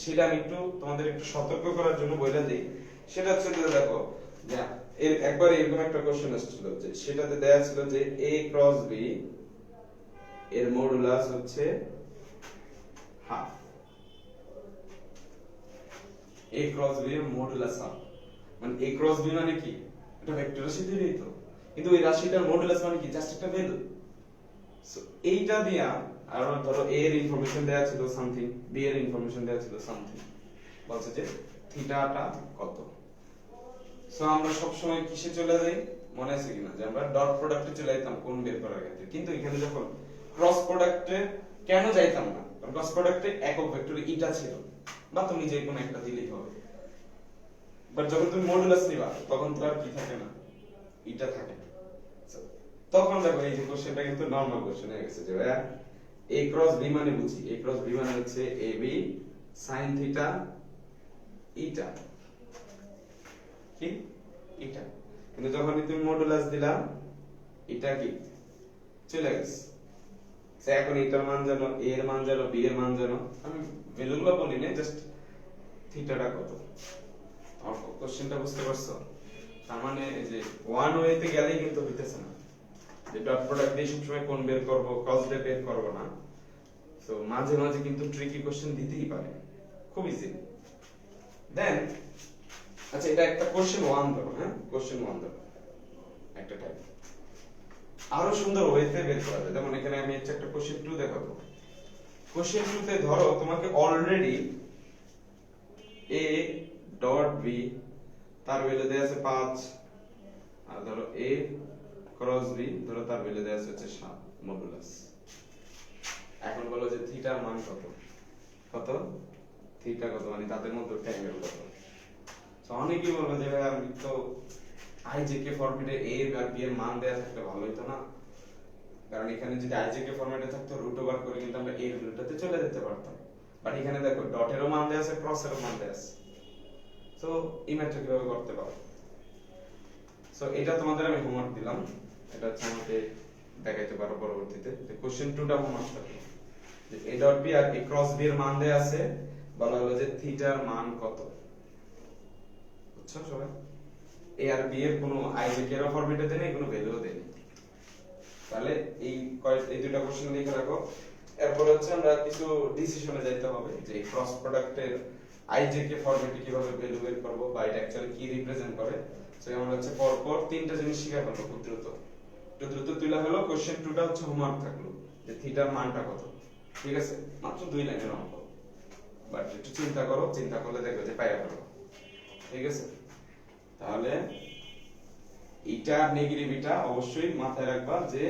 সেটা আমি একটু তোমাদের একটু সতর্ক করার জন্য বলে দিই। সেটা হচ্ছে যে দেখো যে এর একবার এরকম একটা কোশ্চেন আসছিল, যে সেটাতে দেয়া ছিল যে a ক্রস b এর মডুলাস হচ্ছে হাফ, a ক্রস b এর মডুলাস হাফ, মানে a ক্রস b মানে কি, এটা ভেক্টর রাশি তৈরি হইতো, কিন্তু ওই রাশিটার মডুলাস মানে কি, জাস্ট একটা ভ্যালু। সো এইটা দিয়া আর ধরো a এর ইনফরমেশন দেয়া ছিল সামথিং, b এর ইনফরমেশন দেয়া ছিল সামথিং, বলছে যে থিটাটা কত। সো আমরা সব সময় কিসে চলে যাই, মনে আছে কিনা, যে আমরা ডট প্রোডাক্টে চলে যেতাম কোণ বের করার ক্ষেত্রে, কিন্তু এখানে যখন ক্রস প্রোডাক্টে কেন যাইতাম না, কারণ ক্রস প্রোডাক্টে একক ভেক্টরে ইটা ছিল, বা তুমি যে কোনো একটা দিলেই হবে। বাট যখন তুমি মডুলাস নিবা তখন তো আর কি থাকে না, ইটা থাকে। তখন দেখো এই যে কোশ্চেনটা কিন্তু নরমাল কোশ্চেন হয়ে গেছে, যে ভাইয়া a ক্রস b মানে বুঝি, a ক্রস b মানে হচ্ছে ab sin থিটা ইটা, কি ইটা, কিন্তু যখন তুমি মডুলাস দিলা এটা কি চলে গেছে। এখন এটার মান জানো, a এর মান জানো, b এর মান জানো, আমি ভ্যালুগুলো বলি না, জাস্ট থিটাটা কত। আমার কোশ্চেনটা বুঝতে পারছো? তার মানে এই যে ওয়ান ওয়েতে গেলেই কিন্তু হইতেছে না, যে ডট প্রোডাক্ট দিয়ে সবসময় কোণ বের করব, ক্রস দিয়ে বের করব না। সো মাঝে মাঝে কিন্তু ট্রিকি কোশ্চেন দিতেই পারে, খুব ইজি। দেন আচ্ছা এটা একটা কোশ্চেন 1 ধরো, হ্যাঁ কোশ্চেন 1 ধরো একটা টাইপ, আরো সুন্দর ওয়েতে বের করা যায়। যেমন এখানে আমি একটা কোশ্চেন 2 দেখাবো। কোশ্চেন 2 তে ধরো তোমাকে অলরেডি a ডট b তার ভ্যালু দেয়া আছে 5, আর ধরো a ক্রস b ধরো তার ভ্যালু দেয়া আছে 7 মডুলাস। এখন বলো যে থিটার মান কত, কত থিটা কত, মানে তাদের মধ্যে অ্যাঙ্গেল কত। তো অনেকেই বলবে যে ভাই আমি তো আইজেকে ফরম্যাটে a আর b এর মান দেয়া থাকলে ভালো হতো না, কারণ এখানে যদি আইজেকে ফরম্যাটে থাকতো রুট ওভার করে কিন্তু আমরা a এর ভ্যালুটাতে চলে যেতে পারতাম। বাট এখানে দেখো ডটেরও মান দেয়া আছে, ক্রসেরও মান দেয়া আছে। সো এই ম্যাথটা কিভাবে করতে পারো, সো এটা তোমাদের আমি হোমওয়ার্ক দিলাম, এটা হচ্ছে আমাকে দেখাইতে পারো পরবর্তীতে। যে কোশ্চেন 2টা হোমওয়ার্ক থাকলো, যে a ডট b আর a ক্রস b এর মান দেয়া আছে, বলা হলো যে থিটার মান কত। বুঝছো সবাই? a আর b এর কোনো আইজেকে এর ফরম্যাটে দেন, কোনো ভ্যালুও দেন। তাহলে এই দুটো কোশ্চেন লিখে রাখো। এরপর হচ্ছে আমরা কিছু ডিসিশনে যাইতে হবে, যে ক্রস প্রোডাক্টের আইজেকে ফরম্যাটে কিভাবে ভ্যালু বের করব, বা এটা অ্যাকচুয়ালি কি রিপ্রেজেন্ট করে। সো আমরা হচ্ছে পর পর তিনটা জিনিস শিখা ফেলবো খুব দ্রুত। একটু দ্রুত তুলে হলো। কোশ্চেন 2টা হচ্ছে হোমওয়ার্ক থাকলো যে থিটার মানটা কত। ঠিক আছে, মাত্র 2 লাইনের অঙ্ক, বাট একটু চিন্তা করো, চিন্তা করলে দেখবে যে পাইয়া পারো। ঠিক আছে, তাহলে এটা নেগেটিভ, এটা অবশ্যই মাথায় রাখবা যে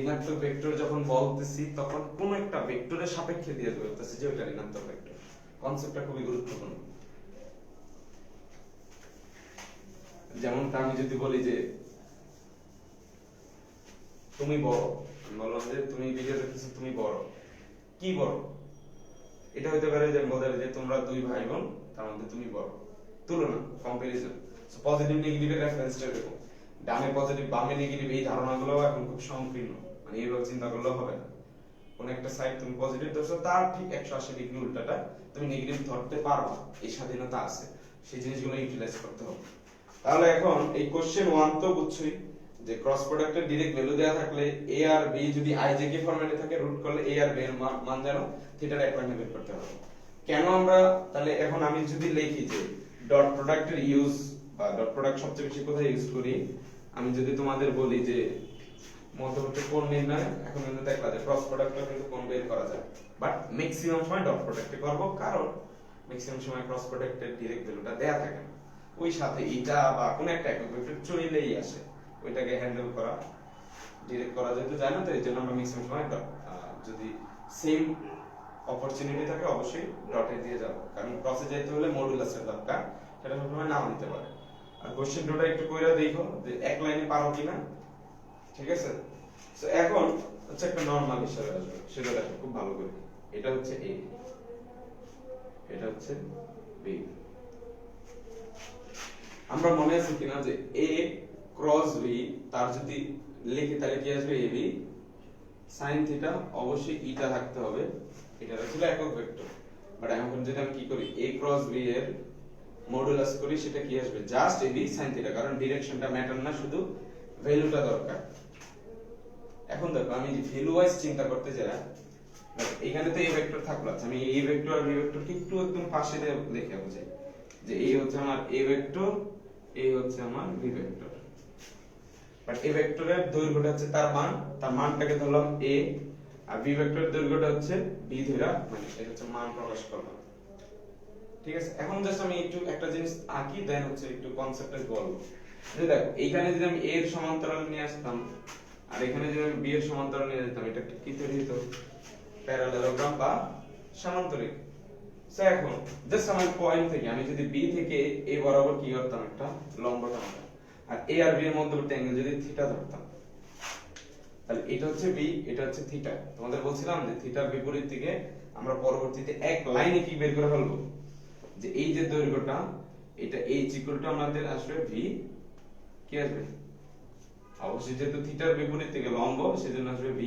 ঋণাত্মক ভেক্টর যখন বলতেছি তখন কোন একটা ভেক্টরের সাপেক্ষে দিয়ে বলতেছি যে ওটা ঋণাত্মক ভেক্টর। কনসেপ্টটা খুবই গুরুত্বপূর্ণ। যেমন আমি যদি বলি যে তুমি বড়, আমি বললাম যে তুমি ভিডিও দেখতেছো, তুমি বড়, কি বড়? এটা হতে পারে যে বলে যে তোমরা দুই ভাই বোন, তার মধ্যে তুমি বড়। তুলনা, কম্পারিজন। সো পজিটিভ নেগেটিভের রেফারেন্সটা দেখো, ডানে পজিটিভ বামে নেগেটিভ, এই ধারণাগুলো এখন খুব সংকীর্ণ, মানে এইভাবে চিন্তা করলেও হবে না। কোন একটা সাইড তুমি পজিটিভ ধরছো, তার ঠিক 180 ডিগ্রি উল্টাটা তুমি নেগেটিভ ধরতে পারবা, এই স্বাধীনতা আছে। সেই জিনিসগুলো ইউটিলাইজ করতে হবে। তাহলে এখন এই কোশ্চেন 1 তো বুঝছই যে ক্রস প্রোডাক্টের ডাইরেক্ট ভ্যালু দেয়া থাকলে a আর b যদি আইজেকে ফরম্যাটে থাকে, রুট করলে a আর b এর মান জানো, থিটার এক পয়েন্টে বের করতে হবে। কেন আমরা তাহলে এখন আমি যদি লিখি যে ডট প্রোডাক্টের ইউজ বা ডট প্রোডাক্ট সবচেয়ে বেশি কোথায় ইউজ করি, আমি যদি তোমাদের বলি যে মধ্যবর্তী কোণ নির্ণয়, এখন কিন্তু দেখলা যে ক্রস প্রোডাক্টটা কিন্তু কোণ বের করা যায়, বাট ম্যাক্সিমাম সময় ডট প্রোডাক্টে করব, কারণ ম্যাক্সিমাম সময় ক্রস প্রোডাক্টের ডাইরেক্ট ভ্যালুটা দেয়া থাকে না, ওই সাথে এটা বা কোন একটা একক ভেক্টর চলেই আসে, ওইটাকে হ্যান্ডেল করা ডাইরেক্ট করা যেতে যায় না। তো এই জন্য আমরা ম্যাক্সিমাম সময় যদি সেম অপরচুনিটি থাকে অবশ্যই ডটে দিয়ে যাব, কারণ ক্রসে যেতে হলে মডুলাসের দরকার, সেটা সবসময় নাও নিতে পারে। আর কোশ্চেন 2টা একটু কইরা দেখো যে এক লাইনে পারো কিনা। ঠিক আছে, সো এখন হচ্ছে একটা নরমাল হিসাবে আসবে, সেটা দেখো খুব ভালো করে। এটা হচ্ছে a, এটা হচ্ছে b। আমরা মনে আছে কিনা যে a ক্রস b, তার যদি লিখি তাহলে কি আসবে, ab sin থিটা, অবশ্যই ইটা থাকতে হবে, এটা ছিল একক ভেক্টর। বাট এখন যদি আমি কি করি, a ক্রস b এর মডুলাস করি, সেটা কি আসবে, জাস্ট ab sin থিটা, কারণ ডিরেকশনটা ম্যাটার না, শুধু ভ্যালুটা দরকার। এখন দেখো আমি ভ্যালু ওয়াইজ চিন্তা করতে যাই, এখানে তো a ভেক্টর থাকলো, আচ্ছা আমি a ভেক্টর আর b ভেক্টরকে একটু একদম পাশে দিয়ে লিখে বুঝাই যে a হচ্ছে আমার a ভেক্টর, a হচ্ছে আমার b ভেক্টর। বাট a ভেক্টরের দৈর্ঘ্যটা হচ্ছে তার মান, তার মানটাকে ধরলাম a, আর b ভেক্টরের দৈর্ঘ্যটা হচ্ছে b ধরা, মানে এটা হচ্ছে মান প্রকাশ করলাম। ঠিক আছে, এখন জাস্ট আমি একটু একটা জিনিস আঁকি, দেন হচ্ছে একটু কনসেপ্টে বলবো। যে দেখো এইখানে যদি আমি a এর সমান্তরাল নিয়ে আসতাম, আর এখানে যদি আমি b এর সমান্তরাল নিয়ে যেতাম, এটা কি তৈরি হতো, প্যারালেলোগ্রাম বা সমান্তরিক। সো এখন জাস্ট আমার পয়েন্ট থেকে আমি যদি b থেকে a বরাবর কি করতাম, একটা লম্ব টানতাম, আর a আর b এর মধ্যবর্তী অ্যাঙ্গেল যদি থিটা ধরতাম, তাহলে এটা হচ্ছে b, এটা হচ্ছে থিটা। তোমাদের বলছিলাম যে থিটার বিপরীত দিকে আমরা পরবর্তীতে এক লাইনে কি বের করে ফেলবো, যে এই যে দৈর্ঘ্যটা, এটা h ইকুয়াল টু আমাদের আসবে v, কি আসবে, অবশ্যই যেহেতু থিটার বিপরীত দিকে লম্ব, সেজন্য আসবে v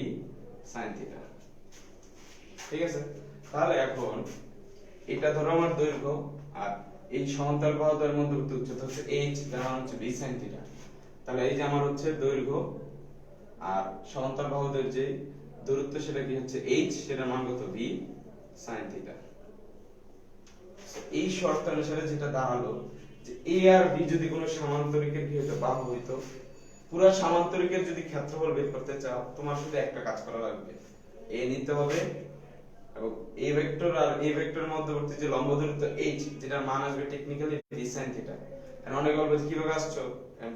sin থিটা। ঠিক আছে, তাহলে এখন এটা ধরো আমার দৈর্ঘ্য, আর এই সমান্তরাল বাহুদ্বয়ের মধ্যবর্তী উচ্চতা হচ্ছে h, যার মান হচ্ছে v sin থিটা। তাহলে এই যে আমার হচ্ছে দৈর্ঘ্য আর সমান্তরাল বাহুদের যে দূরত্ব, সেটা কি হচ্ছে h, সেটার মান কত, v sin থিটা। এই শর্ত অনুসারে যেটা দাঁড়ালো যে a আর b যদি কোনো সমান্তরিকের কি হতো, বাহু হইতো, পুরো সমান্তরিকের যদি ক্ষেত্রফল বের করতে চাও, তোমার শুধু একটা কাজ করা লাগবে, a নিতে হবে এবং a ভেক্টর আর a ভেক্টরের মধ্যবর্তী যে লম্ব দূরত্ব h, যেটার মান আসবে টেকনিক্যালি v sin থিটা। এখন অনেকে বলবে কিভাবে আসছো,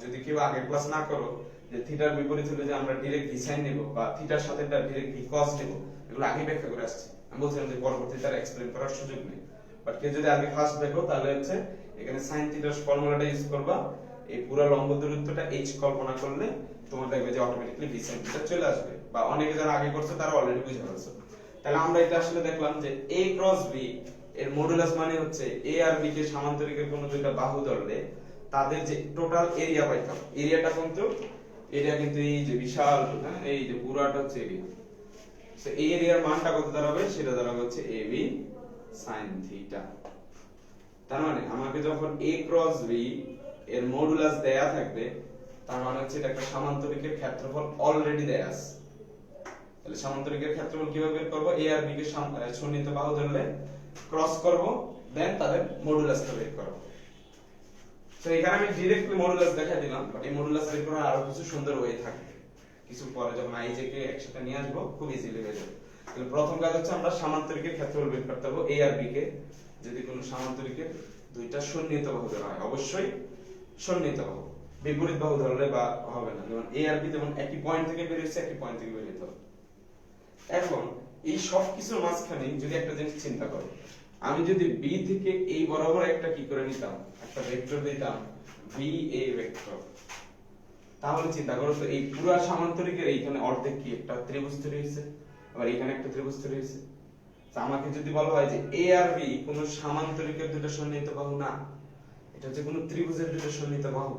যদি কেউ আগে ক্লাস না করো যে থিটার বিপরীত হলে যে আমরা ডাইরেক্ট v sin নেব বা থিটার সাথে ডাইরেক্ট v cos নেব, এগুলো আগে ব্যাখ্যা করে আসছি। আমি বলছিলাম যে পরবর্তীতে আর এক্সপ্লেইন করার সুযোগ নেই, বাট কেউ যদি আগে ফার্স্ট দেখো, তাহলে হচ্ছে এখানে sin থিটার ফর্মুলাটা ইউজ করবা, এই পুরো লম্ব দূরত্বটা h কল্পনা করলে তোমার দেখবে যে অটোমেটিক্যালি v sin থিটা চলে আসবে, বা অনেকে যারা আগে করছে তারা অলরেডি বুঝে গেছে। তাহলে আমরা এটা আসলে দেখলাম যে a ক্রস b এর মডুলাস মানে হচ্ছে a আর b কে সমান্তরিকের কোনো দুইটা বাহু ধরলে তাদের যে টোটাল এরিয়া পাইতাম, এরিয়াটা কিন্তু এই যে বিশাল, হ্যাঁ এই যে পুরাটা হচ্ছে এরিয়া। সো এই এরিয়ার মানটা কত দাঁড়াবে, সেটা দাঁড়াবে হচ্ছে ab sin থিটা। তার মানে আমাকে যখন a ক্রস b এর মডুলাস দেয়া থাকবে, তার মানে হচ্ছে এটা একটা সমান্তরিকের ক্ষেত্রফল অলরেডি দেয়া আছে। তাহলে সমান্তরিকের ক্ষেত্রফল কিভাবে বের করব, a আর b কে সন্নিহিত বাহু ধরলে ক্রস করব, দেন তাদের মডুলাসটা বের করব। তো এখানে আমি ডাইরেক্টলি মডুলাস দেখাই দিলাম, বাট এই মডুলাস বের করার আরো কিছু সুন্দর ওয়ে থাকবে, কিছু পরে যখন আই জে কে একসাথে নিয়ে আসবো খুব ইজিলি হয়ে যাবে। তাহলে প্রথম কাজ হচ্ছে আমরা সামান্তরিকের ক্ষেত্রফল বের করতে হবে এ আর বি কে। যদি কোনো সামান্তরিকের দুইটা সন্নিহিত বাহু ধরা হয়, অবশ্যই সন্নিহিত বাহু, বিপরীত বাহু ধরলে বা হবে না। যেমন এ আর বি যেমন একই পয়েন্ট থেকে বের হচ্ছে, একই পয়েন্ট থেকে বের হতে হবে। এখন এই সব কিছুর মাঝখানে যদি একটা জিনিস চিন্তা করো, আমি যদি বি থেকে এই বরাবর একটা কি করে নিতাম, একটা ভেক্টর দিতাম বি এ ভেক্টর, তাহলে চিন্তা করো তো এই পুরো সামান্তরিকের এইখানে অর্ধেক কি একটা ত্রিভুজ তৈরি হয়েছে, আবার এখানে একটা ত্রিভুজ তৈরি হয়েছে। তো আমাকে যদি বলা হয় যে এ আর বি কোন সামান্তরিকের দুটো সন্নিহিত বাহু না, এটা হচ্ছে কোন ত্রিভুজের দুটো সন্নিহিত বাহু,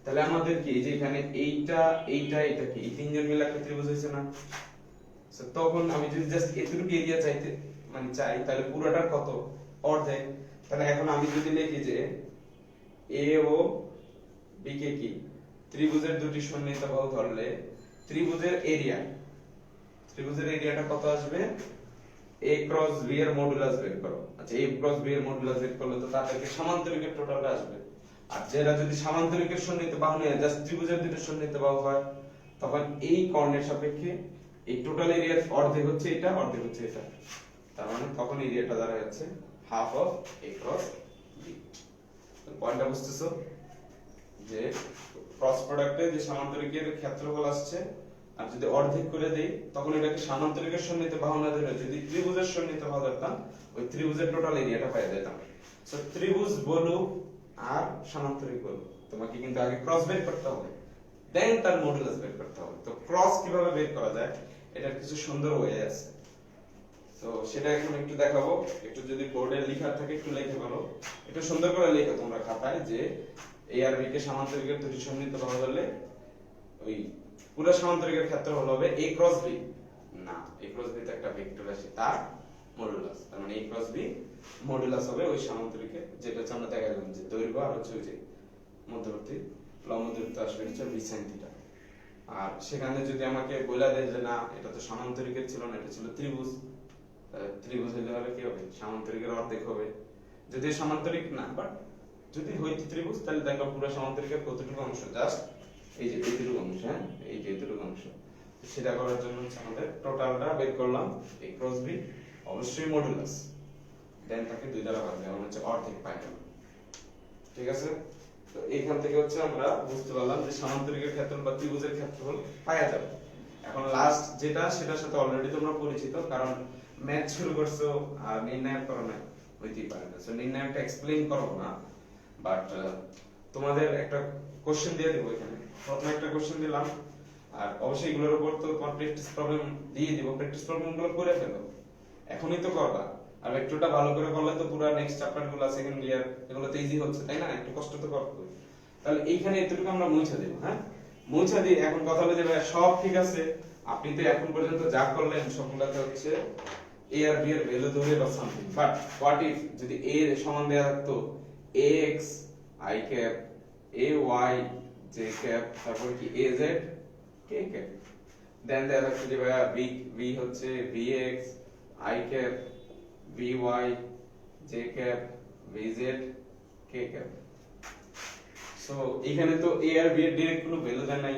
তাহলে আমাদের কি যে এখানে এইটা এইটা এটা কি এই তিনজন মিলে একটা ত্রিভুজ হয়েছে না। তখন আমি যদি জাস্ট এতটুকু এরিয়া চাইতে মানে চাই, তাহলে পুরোটার কত, অর্ধেক। তাহলে এখন আমি যদি লিখি যে এ ও বি কে কি ত্রিভুজের দুটি সন্নিহিত বাহু ধরলে ত্রিভুজের এরিয়াটা কত আসবে, a ক্রস b এর মডুলাস বের করো। আচ্ছা a ক্রস b এর মডুলাস বের করলে তো তাদেরকে সমান্তরিকের টোটালটা আসবে। আর যেটা যদি সমান্তরিকের সন্নিহিত বাহু নয়, জাস্ট ত্রিভুজের দুটো সন্নিহিত বাহু হয়, তখন এই কর্ণের সাপেক্ষে এই টোটাল এরিয়ার অর্ধেক হচ্ছে এটা, অর্ধেক হচ্ছে এটা। তার মানে তখন এরিয়াটা দাঁড়ায় যাচ্ছে half of a cross b। পয়েন্টটা বুঝতেছো যে ক্রস প্রোডাক্টে যে সমান্তরিকের ক্ষেত্রফল আসছে, আর যদি অর্ধেক করে দেই তখন এটাকে সমান্তরিকের সন্নিহিত বাহু না ধরে যদি ত্রিভুজের সন্নিহিত বাহু ধরতাম, ওই ত্রিভুজের টোটাল এরিয়াটা পেয়ে যেতাম। সো ত্রিভুজ বলো আর সমান্তরিক বলো, তোমাকে কিন্তু আগে ক্রস বের করতে হবে, দেন তার মডুলাস বের করতে হবে। তো ক্রস কিভাবে বের করা যায় এটার কিছু সুন্দর ওয়ে আছে, তো সেটা এখন একটু দেখাবো। একটু যদি বোর্ডে লেখা থাকে একটু লিখে ফেলো, একটু সুন্দর করে লেখো তোমরা খাতায় যে এ আর বি কে সমান্তরিকের দুটি সন্নিহিত বাহু ধরলে ওই পুরো সমান্তরিকের ক্ষেত্রফল হবে a ক্রস b, না a ক্রস b তে একটা ভেক্টর আছে তার মডুলাস, তার মানে a ক্রস b মডুলাস হবে ওই সমান্তরিকের, যেটা হচ্ছে আমরা দেখালাম যে দৈর্ঘ্য আর হচ্ছে ওই যে মধ্যবর্তী লম্ব দূরত্ব আসবে হচ্ছে b sin থিটা। আর সেখানে যদি আমাকে বলে দেয় যে না এটা তো সমান্তরিকের ছিল না, এটা ছিল ত্রিভুজ, ত্রিভুজ হলে হবে কি হবে, সমান্তরিকের অর্ধেক হবে। যদি সমান্তরিক না, বাট যদি হইতো ত্রিভুজ তাহলে দেখো পুরো সমান্তরিকের কতটুকু অংশ, জাস্ট এই যে এতটুকু অংশ, হ্যাঁ এই যে এতটুকু অংশ। সেটা করার জন্য হচ্ছে আমাদের টোটালটা বের করলাম a ক্রস b, অবশ্যই মডুলাস, দেন তাকে দুই দ্বারা ভাগ দেওয়া হচ্ছে অর্ধেক পাই গেল। ঠিক আছে, তো এইখান থেকে হচ্ছে আমরা বুঝতে পারলাম যে সমান্তরিকের ক্ষেত্রফল বা ত্রিভুজের ক্ষেত্রফল পাওয়া যাবে। এখন লাস্ট যেটা, সেটার সাথে অলরেডি তোমরা পরিচিত, কারণ ম্যাথ শুরু করছো আর নির্ণয় করো না, হইতেই পারে না। সো নির্ণয়টা এক্সপ্লেইন করব না, বাট তোমাদের একটা কোশ্চেন দিয়ে দেব এখানে। প্রথমে একটা কোশ্চেন দিলাম, আর অবশ্যই এগুলোর উপর তো তোমার প্র্যাকটিস প্রবলেম দিয়ে দিব, প্র্যাকটিস প্রবলেমগুলো করে ফেলো, এখনই তো করবা। আর ভেক্টরটা ভালো করে করলে তো পুরো নেক্সট চ্যাপ্টারগুলো সেকেন্ড ইয়ার এগুলো তো ইজি হচ্ছে, তাই না? একটু কষ্ট তো করতে হবে। তাহলে এইখানে এতটুকু আমরা মুছে দেব, হ্যাঁ মুছে দিই। এখন কথা হলো যে ভাই সব ঠিক আছে, আপনি তো এখন পর্যন্ত যা করলেন সবগুলাতে হচ্ছে a আর b এর ভ্যালু ধরে বা সামথিং, বাট হোয়াট ইফ যদি a এর সমান দেয়া থাকতো ax i cap ay j cap, তারপর কি az k ক্যাপ, দেন দেয়া থাকতো যে ভাই b হচ্ছে bx i cap by j cap vz k cap. So এখানে তো a আর b এর ডাইরেক্ট কোনো ভ্যালু দেয় নাই,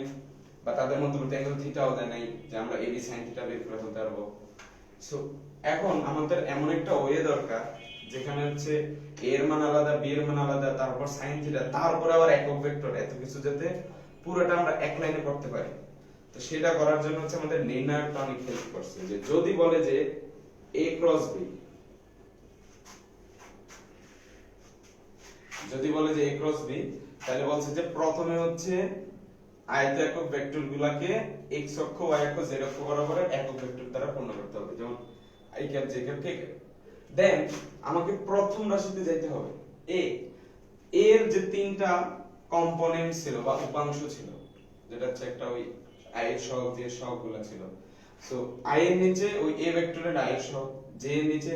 বা তাদের মধ্যবর্তী অ্যাঙ্গেল থিটাও দেয় নাই যে আমরা ab sin থিটা বের করে ফেলতে পারবো। সো এখন আমাদের এমন একটা ওয়ে দরকার যেখানে হচ্ছে a এর মান আলাদা, b এর মান আলাদা, তারপর sin থিটা, তারপর আবার একক ভেক্টর, এত কিছু যাতে পুরোটা আমরা এক লাইনে করতে পারি। তো সেটা করার জন্য হচ্ছে আমাদের নির্ণায়কটা অনেক হেল্প করছে। যে যদি বলে যে a ক্রস b, যদি বলে যে a ক্রস b, তাহলে বলছে যে প্রথমে হচ্ছে আয়ত একক ভেক্টরগুলোকে x অক্ষ y অক্ষ z অক্ষ বরাবর একক ভেক্টর দ্বারা পূর্ণ করতে হবে, যেমন i cap j cap k cap. Then আমাকে প্রথম রাশিতে যাইতে হবে a এর যে তিনটা কম্পোনেন্ট ছিল বা উপাংশ ছিল, যেটা হচ্ছে একটা ওই i এর সহগ j এর সহগগুলো ছিল। সো i এর নিচে ওই a ভেক্টরের i এর সহগ, j এর নিচে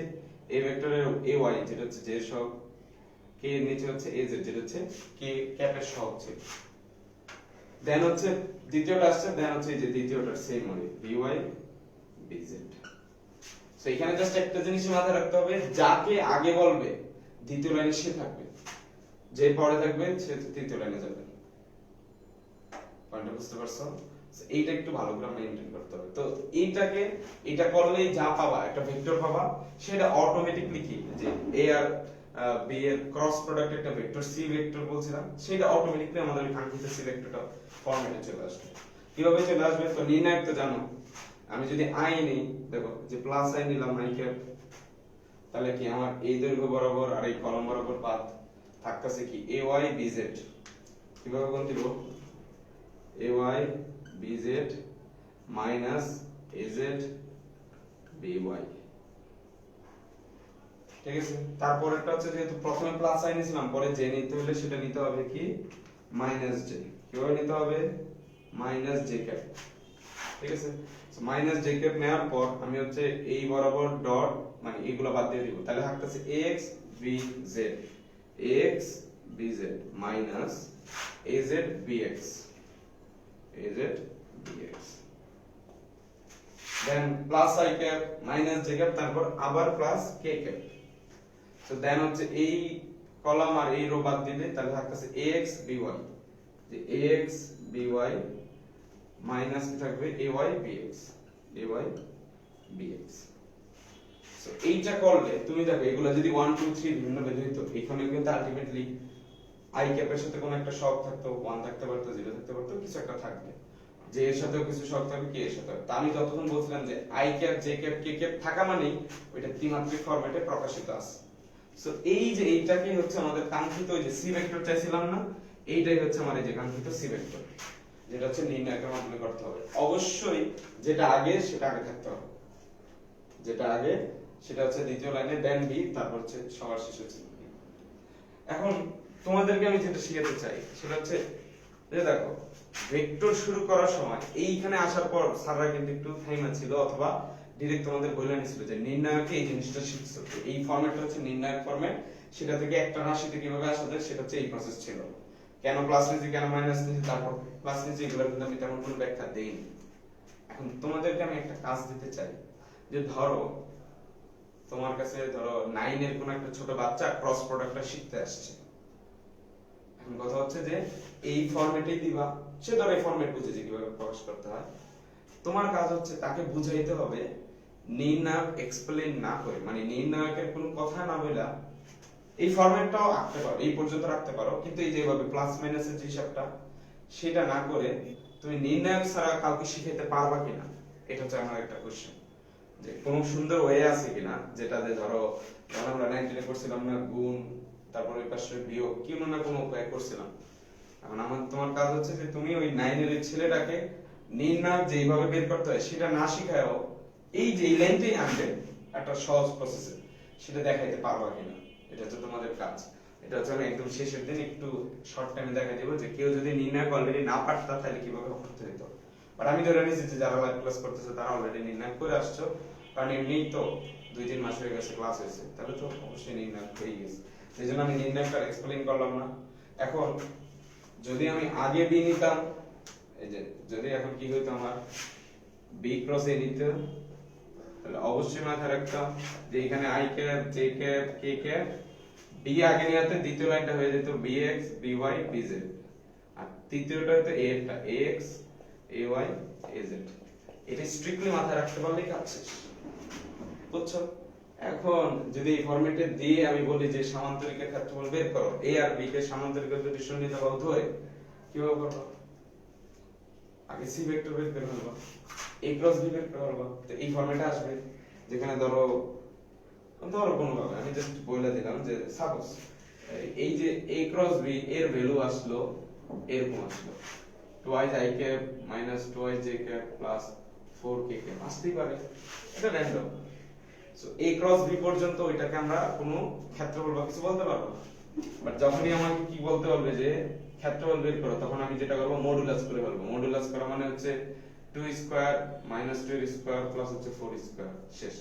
a ভেক্টরের ay যেটা হচ্ছে j এর সহগ, k এর নিচে হচ্ছে az যেটা হচ্ছে k ক্যাপের সহগ ছিল। দেন হচ্ছে দ্বিতীয়টা আসছে, দেন হচ্ছে এই যে দ্বিতীয়টার সেম হবে by bz। সো এখানে জাস্ট একটা জিনিস মাথায় রাখতে হবে, যাকে আগে বলবে দ্বিতীয় লাইনে সে থাকবে, যে পরে থাকবে সে তৃতীয় লাইনে যাবে। পয়েন্টটা বুঝতে পারছো? এইটা একটু ভালো করে মেইনটেইন করতে হবে। তো এটা করলেই যা পাবা একটা ভেক্টর পাবা, সেটা অটোমেটিকলি কি যে এ আর বি এর ক্রস প্রোডাক্ট একটা ভেক্টর সি ভেক্টর বলছিলাম, সেটা অটোমেটিকলি আমাদের ওই কাঙ্ক্ষিত সি ভেক্টরটা ফরম্যাটে চলে আসবে। কিভাবে চলে আসবে? তো নির্ণায়ক তো জানো, আমি যদি আই নেই, দেখো যে প্লাস আই নিলাম আই ক্যাপ, তাহলে কি আমার এই দৈর্ঘ্য বরাবর আর এই কলম বরাবর পাথ থাকতেছে কি এ ওয়াই বি জেড। কিভাবে কোন দিব? A Y B Z minus A Z B Y. ঠিক আছে, তারপরেরটা হচ্ছে যেহেতু প্রথমে প্লাস আই নিয়েছিলাম, পরে জে নিতে হলে সেটা নিতে হবে কি মাইনাস জে। কিভাবে নিতে হবে? Minus J cap. ঠিক আছে, সো মাইনাস জে ক্যাপ নেওয়ার পর আমি হচ্ছে এই বরাবর ডট মানে এগুলো বাদ দিয়ে দিব, তাহলে থাকতেছে x bz x bz minus az bx az bx, then plus i cap minus j cap, তারপর আবার plus k cap. So then হচ্ছে এই কলাম আর এই রো বাদ দিলে তাহলে থাকতেছে ax by, যে ax by মাইনাস কি থাকবে ay bx ay bx। So এইটা করলে তুমি দেখো এগুলো যদি 1 2 3 বিভিন্ন ভ্যালু হতো, এখানে কিন্তু আলটিমেটলি i ক্যাপের সাথে কোনো একটা শক থাকতো, 1 থাকতে পারতো, 0 থাকতে পারতো, কিছু একটা থাকবে, যে এর সাথেও কিছু শক থাকবে, কি এর সাথে। তা আমি যতক্ষণ বলছিলাম যে i cap j cap k cap থাকা মানেই ওইটা ত্রিমাত্রিক ফরম্যাটে প্রকাশিত আছে। সো এই যে এইটাকে হচ্ছে আমাদের কাঙ্ক্ষিত ওই যে সি ভেক্টর চাইছিলাম না, এইটাই হচ্ছে আমার এই যে কাঙ্ক্ষিত সি ভেক্টর, যেটা হচ্ছে নির্ণায়কের মাধ্যমে করতে হবে। অবশ্যই যেটা আগে সেটা আগে থাকতে হবে, যেটা আগে সেটা হচ্ছে দ্বিতীয় লাইনে দেন বি, তারপর হচ্ছে সবার শেষে হচ্ছে বি। এখন তোমাদেরকে আমি যেটা শিখাতে চাই সেটা হচ্ছে যে দেখো ভেক্টর শুরু করার সময় এইখানে আসার পর স্যাররা কিন্তু একটু থাইমা ছিল, অথবা ডিরেক্ট তোমাদের বলে নিছিল যে নির্ণায়কে এই জিনিসটা শিখছো, তো এই ফরম্যাটটা হচ্ছে নির্ণায়ক ফরম্যাট, সেটা থেকে একটা রাশিতে কিভাবে আসা যায় সেটা হচ্ছে এই প্রসেস ছিল। কেন প্লাস নিয়েছি, কেন মাইনাস নিয়েছি, তারপর প্লাস নিয়েছি, এগুলো কিন্তু আমি তেমন কোনো ব্যাখ্যা দেইনি। এখন তোমাদেরকে আমি একটা কাজ দিতে চাই, যে ধরো তোমার কাছে ধরো 9 এর কোন একটা ছোট বাচ্চা ক্রস প্রোডাক্টটা শিখতে আসছে। এখন কথা হচ্ছে যে এই ফরম্যাটেই দিবা, সে ধরো এই ফরম্যাট বুঝে যে কিভাবে প্রকাশ করতে হয়, তোমার কাজ হচ্ছে তাকে বুঝাইতে হবে নির্ণায়ক এক্সপ্লেইন না করে, মানে নির্ণায়কের কোনো কথা না বলা এই ফরম্যাটটাও আঁকতে পারো, এই পর্যন্ত রাখতে পারো, কিন্তু এই যে এইভাবে প্লাস মাইনাসের যে হিসাবটা সেটা না করে তুমি নির্ণায়ক ছাড়া কাউকে শিখাইতে পারবা কিনা, এটা হচ্ছে আমার একটা কোশ্চেন। যে কোনো সুন্দর ওয়ে আছে কিনা, যেটাতে ধরো যখন আমরা 19 এ করছিলাম না গুণ, তারপরে ওই পাশে বিয়োগ, কোনো না কোনো উপায় করছিলাম। এখন তোমার কাজ হচ্ছে যে তুমি ওই 9 এর ছেলেটাকে নির্ণায়ক যেইভাবে বের করতে হয় সেটা না শিখায়ও এই যে এই লাইনটাই আনবে একটা সহজ প্রসেসে, সেটা দেখাইতে পারবা কিনা, এটা হচ্ছে তোমাদের কাজ। এটা হচ্ছে আমি একদম শেষের দিন একটু শর্ট টাইমে দেখাই দেবো যে কেউ যদি নির্ণায়ক অলরেডি না পারতা তাহলে কিভাবে করতে হতো। বাট আমি ধরে নিয়েছি যে যারা লাইভ ক্লাস করতেছে তারা অলরেডি নির্ণয় করে আসছো, কারণ এমনিই তো 2-3 মাস হয়ে গেছে ক্লাস হয়েছে, তাহলে তো অবশ্যই নির্ণয় হয়ে গেছে। সেই জন্য আমি নির্ণয়টা এক্সপ্লেইন করলাম না। এখন যদি আমি আগে বি নিতাম, এই যে যদি এখন কি হইতো আমার বি ক্রস এ নিতে, তাহলে অবশ্যই মাথায় রাখতাম যে এখানে I cap J cap K cap, B আগে নিতে দ্বিতীয় লাইনটা হয়ে যেত bx by bz, আর তৃতীয়টা হতো এটা ax ay az। এটা স্ট্রিক্টলি মাথায় রাখতে পারলেই কাজ শেষ, বুঝছো? এখন যদি এই ফরম্যাটে দিয়ে আমি বলি যে সামান্তরিকের ক্ষেত্রফল বের করো, a আর b কে সামান্তরিকের যদি শূন্য বাহু ধরে কিভাবে করব? আগে c ভেক্টর বের করে ফেলবো, a ক্রস b বের করে ফেলবো, তো এই ফরম্যাটে আসবে, যেখানে ধরো কোনো ভাবে আমি জাস্ট বলে দিলাম যে সাপোজ এই যে a ক্রস b এর ভ্যালু আসলো এরকম আসলো 2i i cap minus 2i j cap plus 4k cap আসতেই পারে, এটা random. So a cross b পর্যন্ত এটাকে আমরা কোনো ক্ষেত্রফল বা কিছু বলতে পারবো না, বাট যখনই আমাকে কি বলতে বলবে যে ক্ষেত্রফল বের করো, তখন আমি যেটা করব মডুলাস করে ফেলবো। মডুলাস করা মানে হচ্ছে 2 স্কয়ার মাইনাস 2 এর স্কয়ার প্লাস হচ্ছে 4 স্কয়ার, শেষ।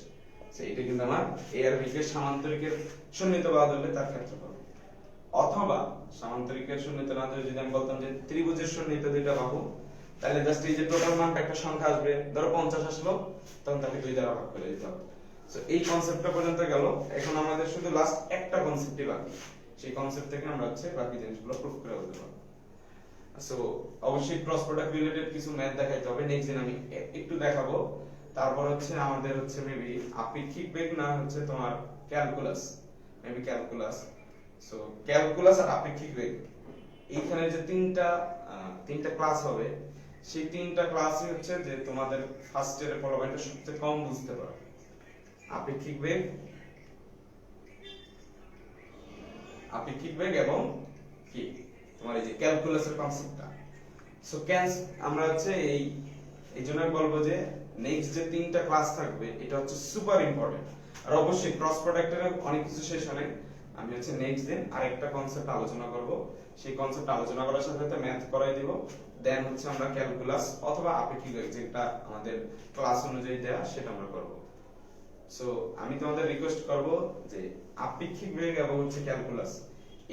এটা কিন্তু আমার a আর b কে সামান্তরিকের শূন্যতা বাদ দিলে তার ক্ষেত্রফল। অথবা সামান্তরিকের শূন্যতা না দিলে যদি আমি বলতাম যে ত্রিভুজের শূন্যতা দুইটা বাহু, তাহলে জাস্ট এই যে টোটাল মানটা একটা সংখ্যা আসবে, ধরো 50 আসলো, তখন তাকে 2 দ্বারা ভাগ করে দিতে হবে। সো এই কনসেপ্টটা পর্যন্ত গেল। এখন আমাদের শুধু লাস্ট একটা কনসেপ্টই বাকি, সেই কনসেপ্ট থেকে আমরা হচ্ছে বাকি জিনিসগুলো প্রুফ করে বলতে পারবো। সো অবশ্যই ক্রস প্রোডাক্ট রিলেটেড কিছু ম্যাথ দেখাইতে হবে, নেক্সট দিন আমি একটু দেখাবো। তারপর হচ্ছে আমাদের হচ্ছে মেবি আপেক্ষিক বেগ না হচ্ছে তোমার calculus, maybe calculus. So calculus আর আপেক্ষিক বেগ, এইখানে যে তিনটা ক্লাস হবে, সেই তিনটা ক্লাসই হচ্ছে যে তোমাদের ফার্স্ট ইয়ারে পড়াবেনটা সবচেয়ে কম বুঝতে পারবে। আপেক্ষিক বেগ, আপেক্ষিক বেগ এবং কি তোমার এই যে ক্যালকুলাসের কনসেপ্টটা। সো আমরা হচ্ছে এই জন্য বলবো যে নেক্সট যে তিনটা ক্লাস থাকবে এটা হচ্ছে সুপার ইম্পর্টেন্ট। আর অবশ্যই ক্রস প্রোডাক্টের অনেক কিছু সেশনে আমি হচ্ছে নেক্সট দিন আরেকটা কনসেপ্ট আলোচনা করব, সেই কনসেপ্ট আলোচনা করার সাথে সাথে ম্যাথ করাই দিব, দেন হচ্ছে আমরা ক্যালকুলাস অথবা আপেক্ষিক বেগ যেটা আমাদের ক্লাস অনুযায়ী দেয়া সেটা আমরা করব। সো আমি তোমাদের রিকোয়েস্ট করব যে আপেক্ষিক বেগ এবং হচ্ছে ক্যালকুলাস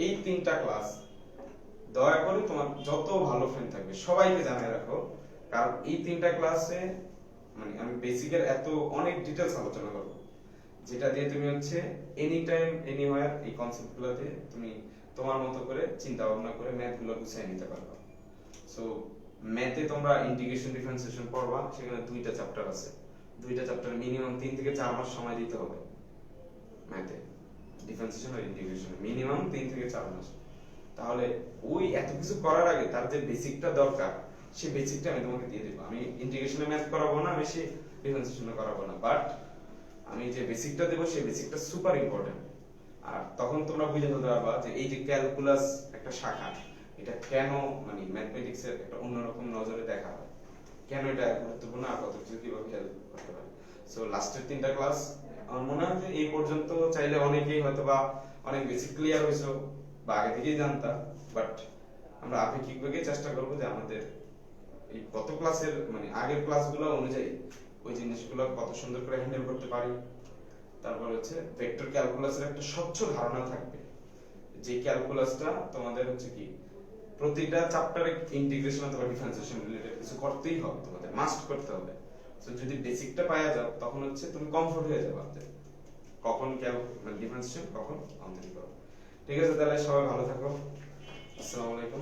এই তিনটা ক্লাস দয়া করে তোমার যত ভালো ফ্রেন্ড থাকবে সবাইকে জানাই রাখো, কারণ এই তিনটা ক্লাসে মানে আমি বেসিকের এত অনেক ডিটেইলস আলোচনা করব, যেটা দিয়ে তুমি হচ্ছে এনি টাইম এনিওয়্যার এই কনসেপ্টগুলোতে তুমি তোমার মতো করে চিন্তা ভাবনা করে ম্যাথগুলো গুছিয়ে নিতে পারবে। সো ম্যাথে তোমরা ইন্টিগ্রেশন ডিফারেন্সিয়েশন পড়বা, সেখানে দুইটা চ্যাপ্টার আছে, দুইটা চ্যাপ্টারে মিনিমাম 3 থেকে 4 মাস সময় দিতে হবে। ম্যাথে ডিফারেন্সিয়েশন আর ইন্টিগ্রেশন মিনিমাম 3 থেকে 4 মাস। তাহলে ওই এত কিছু করার আগে তার যে বেসিকটা দরকার সেই বেসিকটা আমি তোমাকে দিয়ে দেব। আমি ইন্টিগ্রেশনে ম্যাথ করাবো না, বেশি ডিফারেন্সিয়েশনে করাবো না, বাট আমি যে বেসিকটা দেব সেই বেসিকটা সুপার ইম্পর্টেন্ট। আর তখন তোমরা বুঝে ফেলতে পারবা যে এই যে ক্যালকুলাস একটা শাখা, এটা কেন মানে ম্যাথমেটিক্সের একটা অন্যরকম নজরে দেখা হয়, কেন এটা গুরুত্বপূর্ণ আর কত কিছু কিভাবে হেল্প করতে পারে। সো লাস্টের তিনটা ক্লাস আমার মনে হয় যে এই পর্যন্ত চাইলে অনেকেই হয়তো বা অনেক বেসিক ক্লিয়ার হয়েছে বা আগে থেকেই জানতাম, বাট আমরা আপেক্ষিক বেগে চেষ্টা করবো যে আমাদের এই গত ক্লাসের মানে আগের ক্লাসগুলো অনুযায়ী ওই জিনিসগুলো কত সুন্দর করে হ্যান্ডেল করতে পারি। তারপর হচ্ছে ভেক্টর ক্যালকুলাসের একটা স্বচ্ছ ধারণা থাকবে, যে ক্যালকুলাসটা তোমাদের হচ্ছে কি প্রতিটা চ্যাপ্টারে ইন্টিগ্রেশন অথবা ডিফারেন্সিয়েশন রিলেটেড কিছু করতেই হবে, তোমাদের মাস্ট করতে হবে। সো যদি বেসিকটা পাওয়া যাও তখন হচ্ছে তুমি কমফোর্ট হয়ে যাবে কখন মানে ডিফারেন্সিয়েশন কখন অন্তরীকরণ। ঠিক আছে, তাহলে সবাই ভালো থাকো, আসসালামু আলাইকুম।